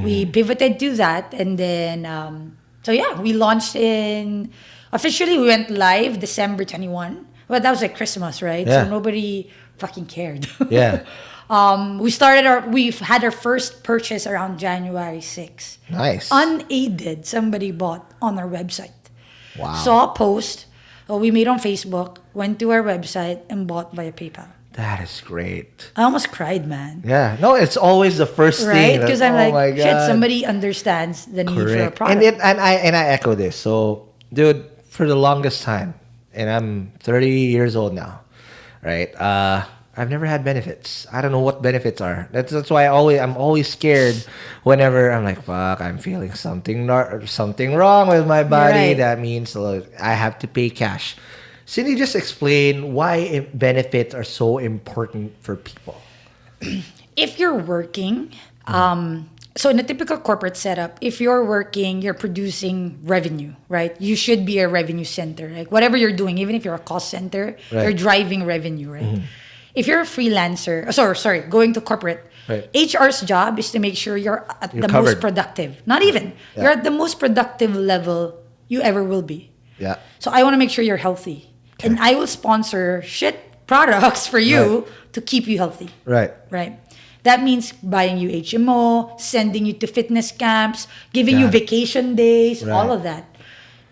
We pivoted to that, and then we launched in. Officially, we went live December 21. Well, that was like Christmas, right? Yeah. So nobody fucking cared. Yeah. We've had our first purchase around January 6th. Nice. Unaided, somebody bought on our website. Wow. Saw a post we made on Facebook, went to our website, and bought via PayPal. That is great. I almost cried, man. Yeah. No, it's always the first Right? thing. Because that- I'm oh my like, shit, God. somebody understands the need for a Correct. product. And I echo this. So, dude, for the longest time, and I'm 30 years old now, right? I've never had benefits. I don't know what benefits are. That's why I'm always scared whenever I'm like, fuck, I'm feeling something wrong with my body. Right. That means I have to pay cash. Cindy, just explain why benefits are so important for people. If you're working, so in a typical corporate setup, if you're working, you're producing revenue, right? You should be a revenue center. Like whatever you're doing, even if you're a cost center, Right. you're driving revenue, right? If you're a freelancer, sorry, going to corporate, Right. HR's job is to make sure you're at You're the covered. most productive. Not even. Yeah. You're at the most productive level you ever will be. Yeah. So I want to make sure you're healthy. Okay. And I will sponsor shit products for you to keep you healthy. Right. Right. That means buying you HMO, sending you to fitness camps, giving you vacation days, all of that.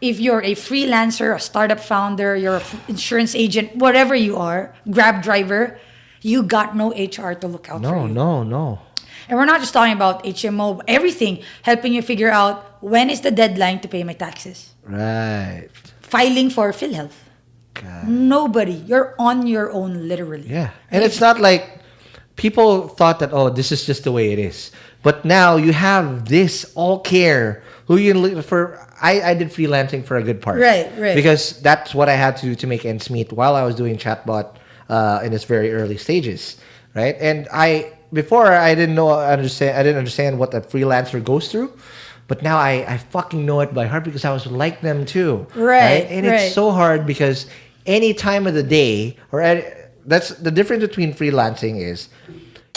If you're a freelancer, a startup founder, you're an insurance agent, whatever you are, Grab driver, you got no HR to look out for you. No. And we're not just talking about HMO, everything, helping you figure out when is the deadline to pay my taxes. Right. Filing for PhilHealth. God. Nobody. You're on your own, literally. Yeah. And it's not like people thought that, oh, this is just the way it is. But now you have this all care. Who you look for? I did freelancing for a good part. Right. Because that's what I had to make ends meet while I was doing chatbot in its very early stages. Right. And before I didn't understand what a freelancer goes through. But now I fucking know it by heart because I was like them too. Right. And it's so hard because any time of the day, that's the difference between freelancing is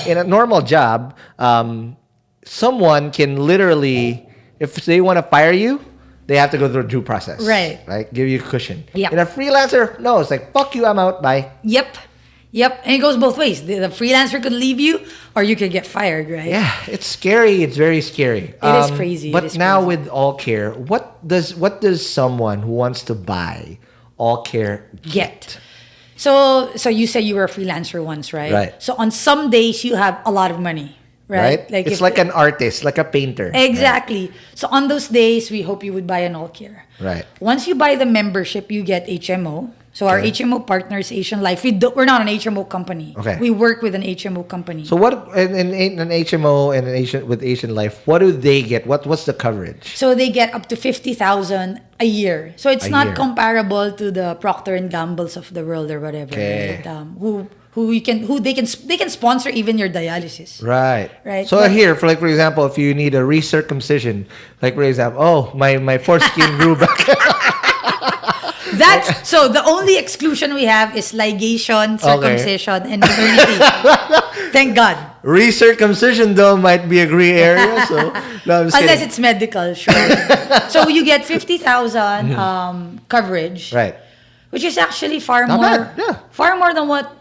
in a normal job, someone can literally, if they want to fire you, they have to go through a due process. Right. Give you a cushion. Yep. In a freelancer, no, it's like, fuck you, I'm out, bye. Yep. And it goes both ways. The freelancer could leave you or you could get fired, right? Yeah, it's scary. It's very scary. It is crazy. But now with All Care, what does someone who wants to buy All Care get? So you said you were a freelancer once, right? Right. So on some days you have a lot of money, right? It's like an artist, like a painter. Exactly. Right? So on those days, we hope you would buy an All Care. Right. Once you buy the membership, you get HMO. So our HMO partner is Asian Life. We're not an HMO company. Okay. We work with an HMO company. So what in an HMO and with Asian Life, what do they get? What's the coverage? So they get up to 50,000 a year. So it's not comparable to the Procter and Gamble's of the world or whatever. Okay. Right? They can sponsor even your dialysis. Right. Right. So But here, for example, if you need a recircumcision, for example, my foreskin grew back. So the only exclusion we have is ligation, circumcision, and maternity. Thank God. Recircumcision though might be a gray area, so no, I'm just Unless kidding. it's medical, sure. So you get 50,000 coverage, Right. which is actually far Not more, bad, yeah. far more than what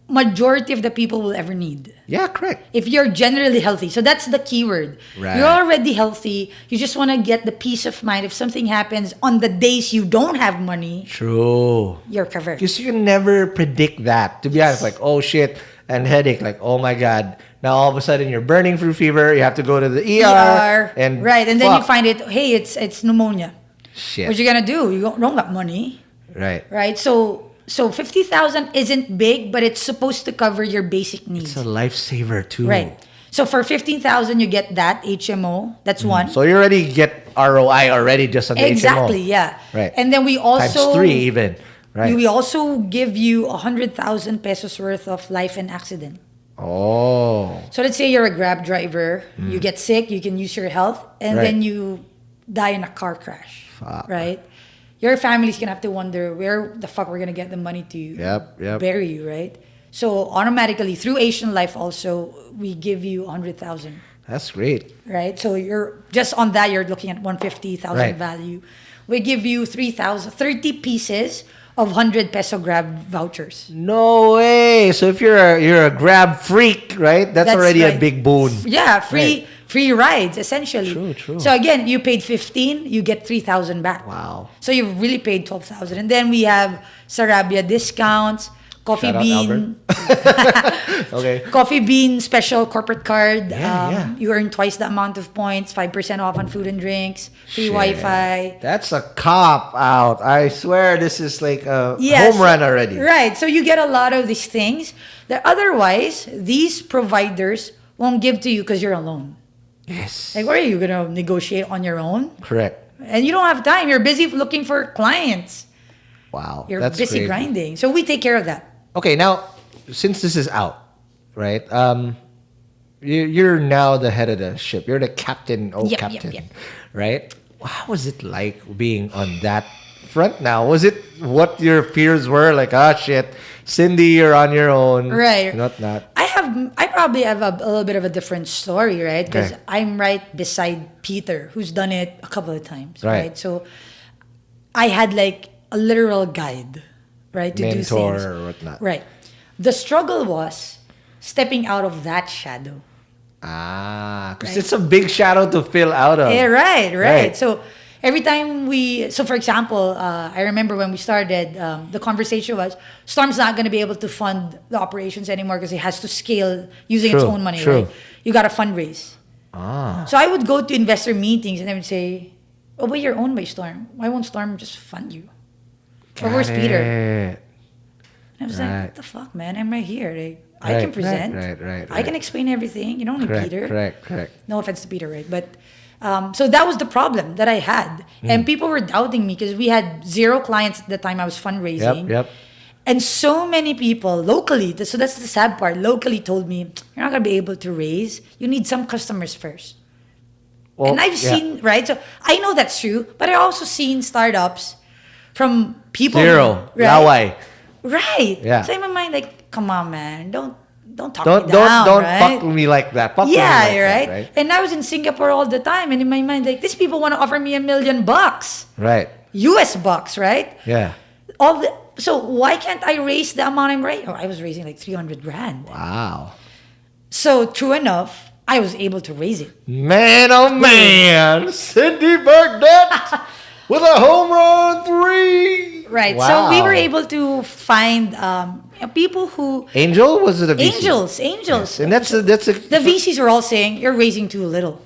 majority of the people will ever need. Yeah, correct. If you're generally healthy. So that's the keyword. Right. You're already healthy. You just want to get the peace of mind. If something happens on the days you don't have money, True. you're covered. Because you can never predict that. To be honest, like, oh shit, and headache, like, oh my God. Now all of a sudden you're burning through fever, you have to go to the ER. And right, and then you find it, hey, it's pneumonia. Shit. What you gonna do? You don't got money. Right. Right? So 50,000 isn't big, but it's supposed to cover your basic needs. It's a lifesaver too. Right. So for 15,000 you get that HMO. That's one. So you already get ROI already just on the Exactly, HMO. yeah. Right. And then we also Times 3 even. Right. We also give you 100,000 pesos worth of life and accident. Oh. So let's say you're a Grab driver, you get sick, you can use your health, and Right. then you die in a car crash. Fuck. Right? Your family's gonna have to wonder where the fuck we're gonna get the money to Yep. bury you, right? So automatically through Asian Life also we give you 100,000. That's great. Right? So you're just on that you're looking at 150,000 Right. value. We give you 30 pieces of 100 peso Grab vouchers. No way. So if you're a Grab freak, right? That's already right. a big boon. Yeah, free rides essentially. True. So again, you paid 15, you get 3,000 back. Wow. So you've really paid 12,000. And then we have Sarabia discounts, Coffee Shout out, Bean. Okay. Coffee Bean special corporate card. Yeah. You earn twice the amount of points, 5% off on food and drinks, free Shit. Wi-Fi. That's a cop out. I swear this is like a Yes. home run already. Right. So you get a lot of these things that otherwise these providers won't give to you because you're alone. Yes. Like, where are you going to negotiate on your own? Correct. And you don't have time. You're busy looking for clients. Wow. You're That's busy crazy. grinding. So we take care of that. Okay, now since this is out, right? You're now the head of the ship. You're the captain. Yep, captain, right? How was it like being on that front now? Was it what your peers were like? Ah, shit, Cindy, you're on your own. Right. Not. I probably have a little bit of a different story, right? Because Okay. I'm right beside Peter, who's done it a couple of times, Right. right? So I had like a literal guide, right, to do Mentor things. or whatnot. Right. The struggle was stepping out of that shadow. Because it's a big shadow to fill out of. Yeah, right. So every time for example, I remember when we started, the conversation was, Storm's not going to be able to fund the operations anymore because it has to scale using its own money, right? You got to fundraise. So I would go to investor meetings and they would say, oh, but you're owned by Storm. Why won't Storm just fund you? Or where's Peter? And I was like, what the fuck, man? I'm right here. Like, I can present. I can explain everything. You don't need Peter. Correct. No offense to Peter, right? But so that was the problem that I had. And people were doubting me because we had 0 clients at the time I was fundraising. Yep. And so many people locally, so that's the sad part, locally told me, you're not going to be able to raise. You need some customers first. Well, and I've seen, right? So I know that's true, but I also seen startups from people. 0. Right? Laway. Right. Yeah. So in my mind, like, come on, man. Don't talk don't, me down, Don't right? fuck with me like that. Fuck with me like right? That, right? And I was in Singapore all the time, and in my mind, like, these people want to offer me $1 million. Right. US bucks, right? Yeah. So why can't I raise the amount I'm raising? Oh, I was raising like 300 grand. Wow. So true enough, I was able to raise it. Man, oh man. Cindy Burdette with a home run 3. Right. Wow. So we were able to find people who... Angel? Was it a VC? Angels. Yes. And that's a... The VCs were all saying, you're raising too little.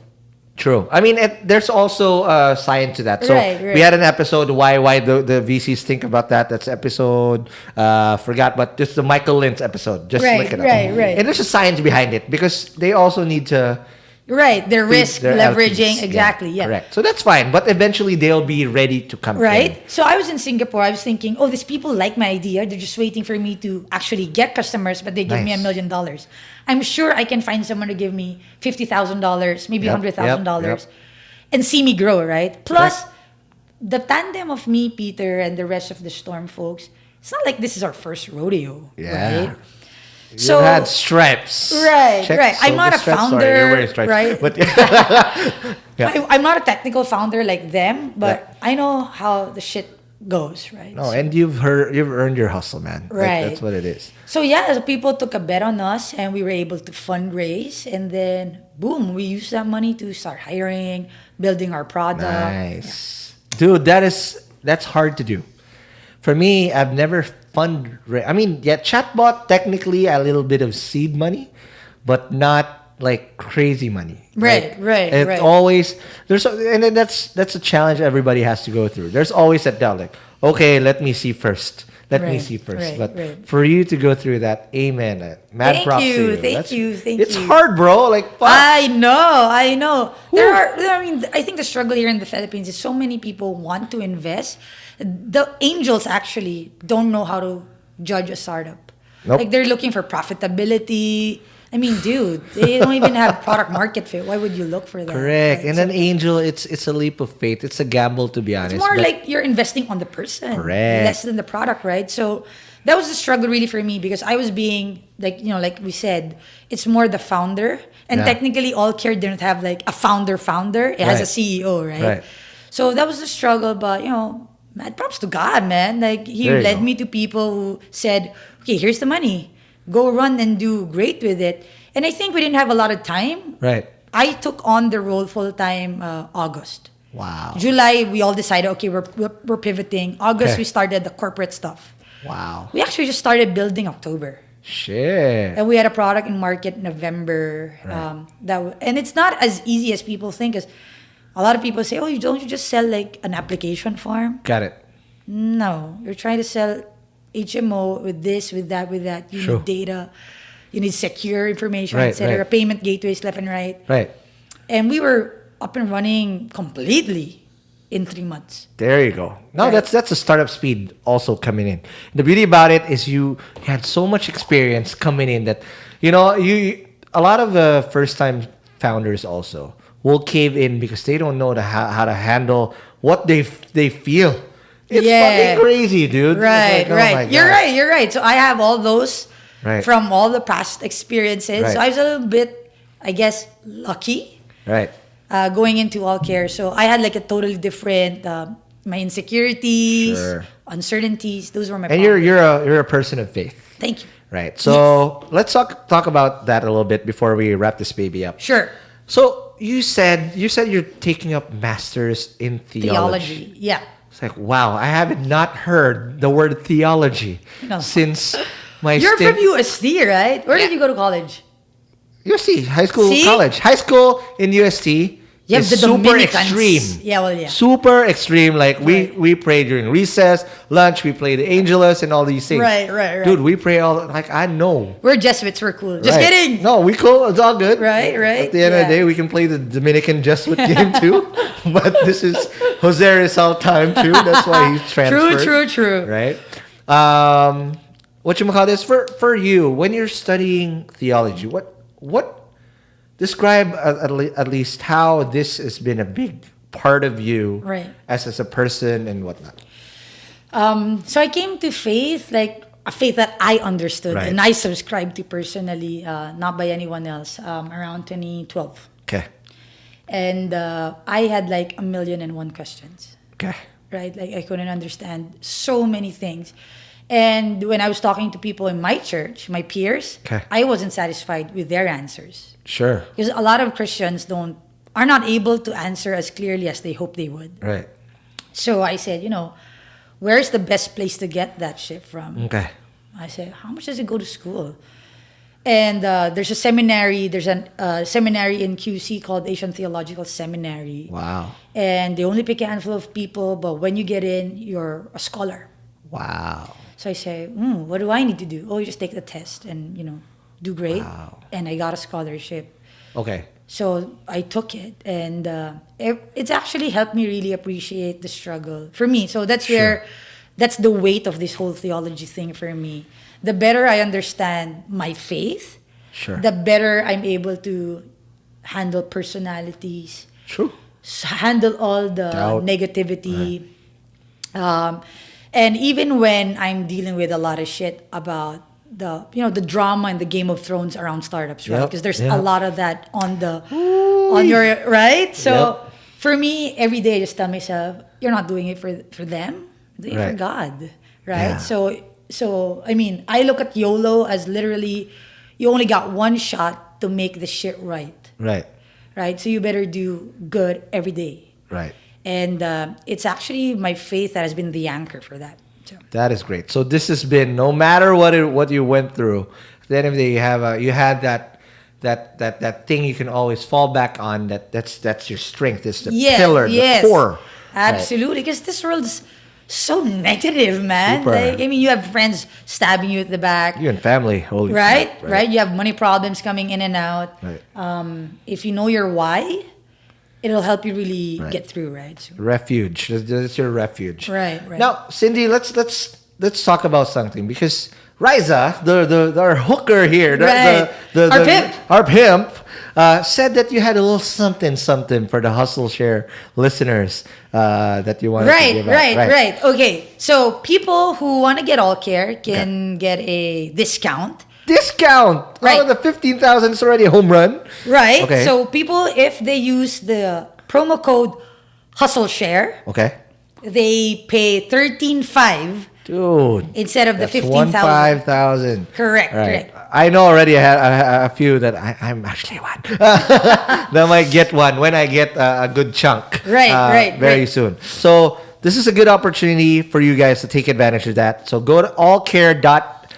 True. I mean, there's also science to that. So Right. we had an episode why the VCs think about that. That's episode forgot, but just the Michael Lynch episode. Just look it up. Right. And there's a science behind it because they also need to. Right. Their risk their leveraging. LPs. Exactly. Yeah. Correct. So that's fine, but eventually they'll be ready to come. Right. In. So I was in Singapore. I was thinking, oh, these people like my idea. They're just waiting for me to actually get customers, but they give me $1 million. I'm sure I can find someone to give me $50,000, maybe $100,000, and see me grow, right? Plus, the tandem of me, Peter, and the rest of the Storm folks, it's not like this is our first rodeo, right? So you had stripes. Right. I'm not a founder, you're wearing stripes. Right? But I'm not a technical founder like them, but I know how the shit goes, right? No, and you've earned your hustle, man. Right. That's what it is. So so people took a bet on us, and we were able to fundraise, and then boom, we used that money to start hiring, building our product. Nice, dude. That's hard to do. For me, I've never fundraised. I mean, chatbot technically a little bit of seed money, but not like crazy money. Right. It's always and then that's a challenge everybody has to go through. There's always that doubt, like, okay, let me see first. But for you to go through that, amen. Mad props to you. Thank you. It's hard, bro. Like, fuck. I know. I think the struggle here in the Philippines is so many people want to invest. The angels actually don't know how to judge a startup. Nope. Like, they're looking for profitability. I mean, dude, they don't even have product market fit. Why would you look for that? Correct. Right? And an angel, it's a leap of faith. It's a gamble, to be honest. It's more like you're investing on the person. Correct. Less than the product, right? So that was the struggle really for me, because I was being, like we said, it's more the founder. And technically, All Care didn't have like a founder. It has a CEO, right? So that was the struggle. But, mad props to God, man. Like, he led me to people who said, okay, here's the money. Go run and do great with it. And I think we didn't have a lot of time. Right. I took on the role full-time August. Wow. July, we all decided, okay, we're pivoting. August, we started the corporate stuff. Wow. We actually just started building October. Shit. And we had a product in market November. Right. And it's not as easy as people think. Because a lot of people say, oh, don't you just sell like an application form? Got it. No. You're trying to sell HMO with this, with that. You need data. You need secure information, etc. Payment gateways left and right. Right. And we were up and running completely in 3 months. There you go. No, that's a startup speed also coming in. The beauty about it is you had so much experience coming in that, a lot of the first time founders also will cave in because they don't know how to handle what they feel. It's fucking crazy, dude. Right. You're right. So I have all those from all the past experiences. Right. So I was a little bit, I guess, lucky. Right. Going into All Care. So I had like a totally different, my insecurities, uncertainties. Those were my And problems. you're a person of faith. Thank you. Right. So let's talk about that a little bit before we wrap this baby up. Sure. So you said you're taking up masters in theology. Yeah. It's like, wow, I haven't not heard the word theology No. since my You're stint. from UST, right? Where did you go to college? UST, high school, See? college. High school in UST You have is the super Dominicans. extreme. Yeah, well, yeah. Super extreme. Like Right. we pray during recess, lunch, we play the Angelus and all these things. Right. Dude, we pray all like I know. We're Jesuits. We're cool. Just Right. kidding. No, we cool. It's all good. Right. At the end of the day, we can play the Dominican Jesuit game too. But this is Jose Rizal time too. That's why he's transferred. True. Right. What you call this for you when you're studying theology? What describe at least how this has been a big part of you, Right. as a person and whatnot. So I came to faith, like a faith that I understood Right. and I subscribed to personally, not by anyone else, around 2012. Okay. And I had like 1,000,001 questions, Okay. right? Like I couldn't understand so many things. And when I was talking to people in my church, my peers, Okay. I wasn't satisfied with their answers. Sure. Because a lot of Christians are not able to answer as clearly as they hope they would. Right. So I said, where's the best place to get that shit from? Okay. I said, how much does it go to school? And there's a seminary. There's a seminary in QC called Asian Theological Seminary. Wow. And they only pick a handful of people, but when you get in, you're a scholar. Wow. So I say, what do I need to do? Oh, you just take the test and, do great. Wow. And I got a scholarship. Okay. So I took it, and it's actually helped me really appreciate the struggle for me. So that's that's the weight of this whole theology thing for me. The better I understand my faith, Sure. the better I'm able to handle personalities, True. handle all the Doubt. negativity. And even when I'm dealing with a lot of shit about the drama and the Game of Thrones around startups, right? Yep, Because there's yeah. a lot of that on your right. So Yep. for me, every day I just tell myself, you're not doing it for them, you're doing it for Right. God, right? Yeah. So I mean, I look at YOLO as literally you only got one shot to make the shit right, Right. right? So you better do good every day. Right. And it's actually my faith that has been the anchor for that. So. That is great. So this has been, no matter what you went through, at the end of the day, you had that thing you can always fall back on. That's your strength. It's the pillar, the core. Absolutely, because this world is so negative, man. Super. Like, I mean, you have friends stabbing you at the back, You and family, holy right? crap, Right. You have money problems coming in and out. Right. If you know your why, it'll help you really Right. get through, right? So, Refuge. That's your refuge. Right. Now, Cindy, let's talk about something, because Riza, our hooker here, Right. our pimp, said that you had a little something for the Hustleshare listeners that you wanted to give out. Right. Okay, so people who want to get all care can get a discount. Discount. Right. Oh, the 15,000 is already a home run. Right. Okay. So people, if they use the promo code Hustleshare, Okay. they pay 13,500 Dude. instead of the That's 15,000. 15,000. Correct. Right. I know already. I had a few that I'm actually one. That might get one when I get a good chunk. Right. Very soon. So this is a good opportunity for you guys to take advantage of that. So go to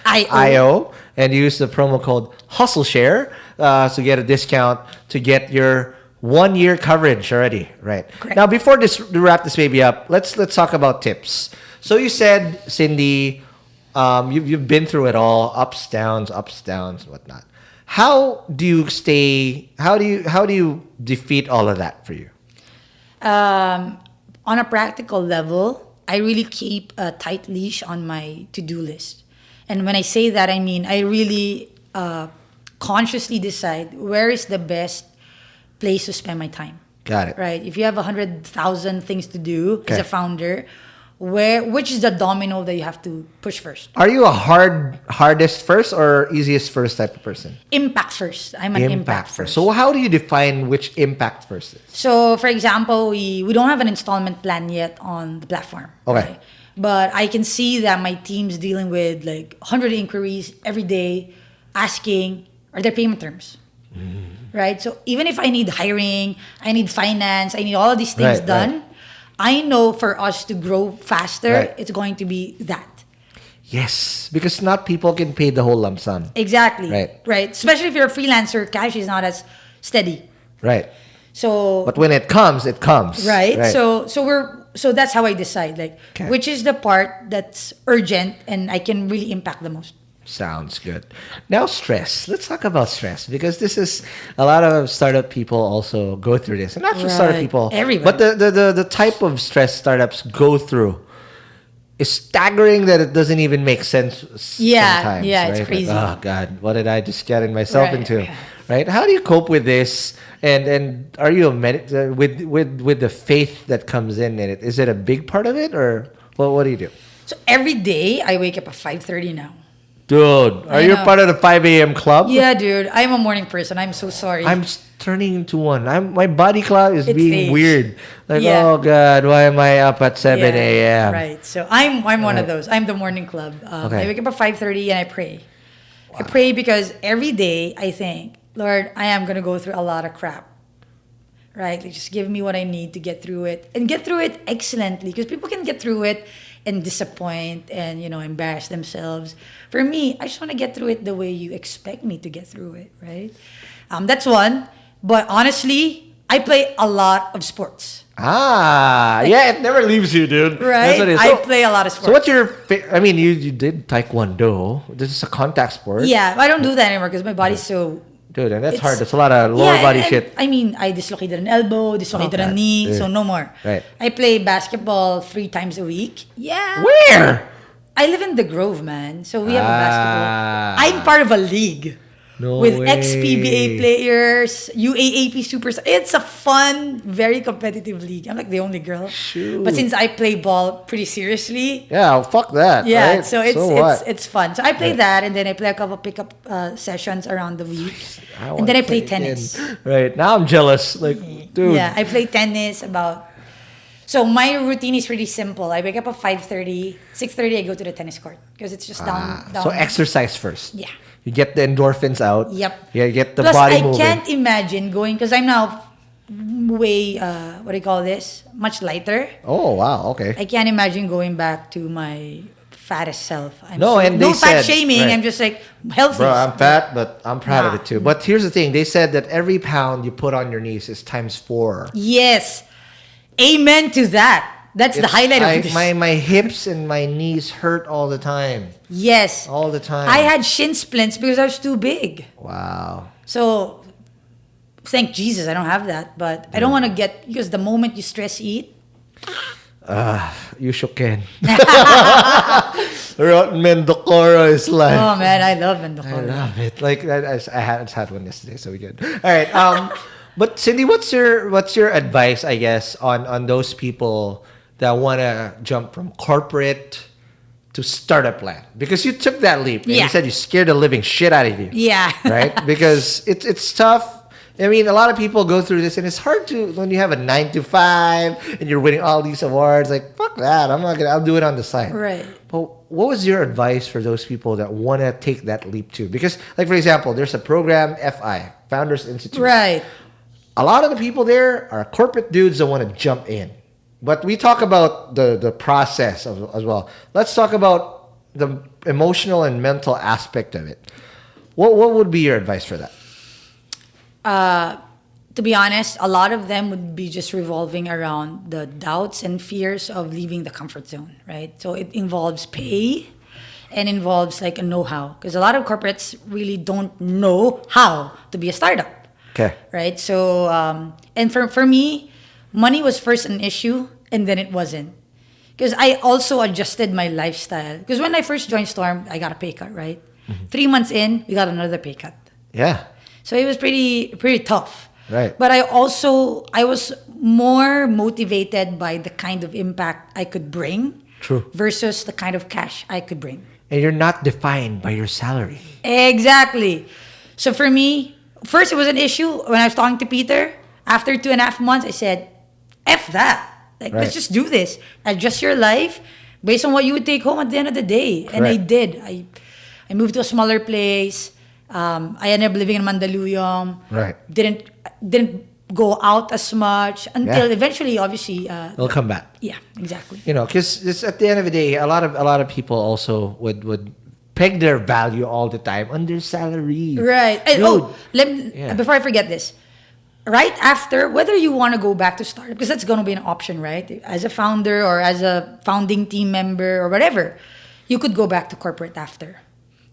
allcare.io and use the promo code Hustleshare to get a discount to get your 1 year coverage already. Right. Correct. Now, before to wrap this baby up, let's talk about tips. So you said, Cindy, you've been through it all, ups, downs, whatnot. How do you defeat all of that for you? On a practical level, I really keep a tight leash on my to-do list. And when I say that, I mean I really consciously decide where is the best place to spend my time. Got it. Right? If you have 100,000 things to do as Okay. a founder, which is the domino that you have to push first? Are you a hardest first or easiest first type of person? Impact first. I'm an impact first. So how do you define which impact first is? So, for example, we don't have an installment plan yet on the platform. Okay. right? But I can see that my team's dealing with like 100 inquiries every day, asking, are there payment terms? Right? So even if I need hiring, I need finance, I need all of these things done, I know for us to grow faster, it's going to be that. Yes, because not people can pay the whole lump sum. Exactly. Right. Right. Especially if you're a freelancer, cash is not as steady. Right. So But when it comes, it comes. right. So that's how I decide, like, which is the part that's urgent and I can really impact the most. Sounds good. Now, stress. Let's talk about stress, because this is a lot of startup people also go through this, and not just startup people, everybody. but the type of stress startups go through is staggering that it doesn't even make sense. Sometimes, it's right? crazy. Like, oh God, what did I just get myself Right. into? Right? How do you cope with this? And are you with the faith that comes in it? Is it a big part of it, or what do you do? So every day I wake up at 5:30 now. Dude, are you know. part of the 5 a.m. club? Yeah, dude. I'm a morning person. I'm so sorry. I'm turning into one. My body clock is It's being age. weird. Like, Yeah. oh God, why am I up at 7 a.m.? Right. So I'm one of those. I'm the morning club. Okay. I wake up at 5:30 and I pray. I pray because every day I think, Lord, I am gonna go through a lot of crap. Right? Like, just give me what I need to get through it and get through it excellently. Because people can get through it and disappoint and embarrass themselves. For me, I just want to get through it the way you expect me to get through it. Right? That's one. But honestly, I play a lot of sports. Yeah, it never leaves you, dude. Right? That's what it is. I play a lot of sports. So what's your? I mean, you did taekwondo. This is a contact sport. Yeah, I don't do that anymore because my body's so. Dude, and that's It's- hard. That's a lot of lower body and shit. I mean, I dislocated an elbow, dislocated a Okay. knee, Yeah. so no more. Right. I play basketball 3 times a week. Yeah. Where? I live in the Grove, man. So we have a basketball. Ah. I'm part of a league. No with way. ex-PBA players, UAAP Supers. It's a fun, very competitive league. I'm like the only girl. Shoot. But since I play ball pretty seriously, Yeah, fuck that. yeah, right? so it's what? it's fun. So I play that, and then I play a couple pickup sessions around the week, and then I play tennis. Right now, I'm jealous. Like, dude. Yeah, I play tennis about. So my routine is pretty simple. I wake up at 5:30, 6:30. I go to the tennis court because it's just down. So exercise first. Yeah. You get the endorphins out. Yep. You get the Plus, body I moving. can't imagine going because I'm now way what do you call this? Much lighter. Oh wow. Okay. I can't imagine going back to my fattest self. No, and no they fat said- shaming. right. I'm just like healthy. Bro, I'm fat, but I'm proud of Nah. it too. But here's the thing: they said that every pound you put on your knees is times 4. Yes. Amen to that. That's the highlight of this. My hips and my knees hurt all the time. Yes. All the time. I had shin splints because I was too big. Wow. So thank Jesus I don't have that. But I don't want to get because the moment you stress eat. You should can. Mendocoro is like. Oh man, I love I Mendocoro. love it. Like I just had one yesterday, so we good. All right. But Cindy, what's your advice? I guess on those people that want to jump from corporate to startup land, because you took that leap. And Yeah. you said you scared the living shit out of you. Yeah. Right. Because it's tough. I mean, a lot of people go through this, and it's hard to when you have a 9 to 5 and you're winning all these awards. Like fuck that. I'll do it on the side. Right. But what was your advice for those people that want to take that leap too? Because, like for example, there's a program, FI, Founders Institute. Right. A lot of the people there are corporate dudes that want to jump in. But we talk about the process as well. Let's talk about the emotional and mental aspect of it. What would be your advice for that? To be honest, a lot of them would be just revolving around the doubts and fears of leaving the comfort zone, right? So it involves pay and involves like a know-how, because a lot of corporates really don't know how to be a startup. Okay. Right? So, and for me, money was first an issue and then it wasn't. Because I also adjusted my lifestyle. Because when I first joined Storm, I got a pay cut, right? 3 months in, we got another pay cut. Yeah. So it was pretty tough. Right. But I was more motivated by the kind of impact I could bring. True. Versus the kind of cash I could bring. And you're not defined by your salary. Exactly. So for me, first it was an issue when I was talking to Peter. After 2.5 months, I said, F that. Like, Right. let's just do this. Adjust your life. based on what you would take home at the end of the day. And I Correct. did. I moved to a smaller place. I ended up living in Mandaluyong. Right. Didn't go out as much until Yeah. eventually, obviously. They'll come back. Yeah, exactly. You know, because at the end of the day, a lot of people also would peg their value all the time on their salary. Right. And, Dude. Yeah. before I forget this. Right after, whether you want to go back to startup, because that's going to be an option, right? As a founder or as a founding team member or whatever, you could go back to corporate after.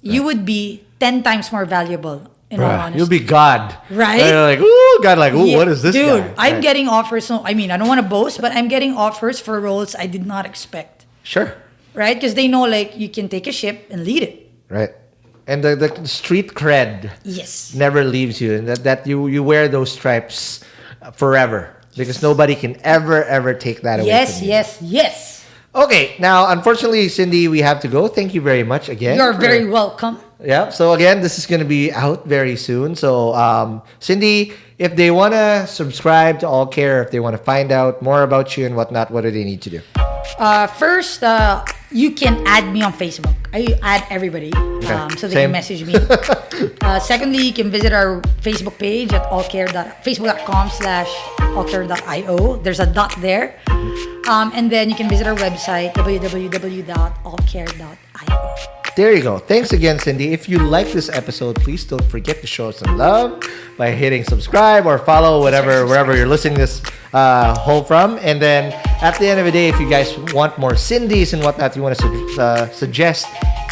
You would be 10 times more valuable, in all Bruh, honesty. you'll be God. Right? And you're like, ooh, God, like, ooh, Yeah, what is this dude, guy? I'm Right. getting offers. So, I mean, I don't want to boast, but I'm getting offers for roles I did not expect. Sure. Right? Because they know, like, you can take a ship and lead it. Right. And the street cred Yes. never leaves you, and that you wear those stripes forever, because nobody can ever take that away Yes, from you. yes. Okay, now unfortunately, Cindy, we have to go. Thank you very much again. You're very welcome. Yeah. So again, this is going to be out very soon. So, Cindy, if they want to subscribe to All Care, if they want to find out more about you and whatnot, what do they need to do? First, you can add me on Facebook. I add everybody so they Same. can message me. Secondly, you can visit our Facebook page at facebook.com/allcare.io. There's a dot there. And then you can visit our website, www.allcare.io. There you go. Thanks again, Cindy. If you like this episode, please don't forget to show us some love by hitting subscribe or follow wherever you're listening this whole from. And then at the end of the day, if you guys want more Cindy's and whatnot, you want to suggest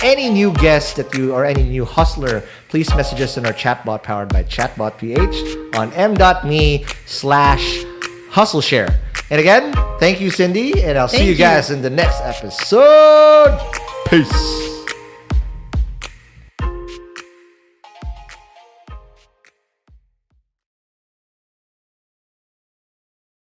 any new guest that you or any new hustler, please message us in our chatbot powered by ChatbotPH on m.me/Hustleshare. And again, thank you, Cindy, and I'll see Thank you you. guys in the next episode. Peace.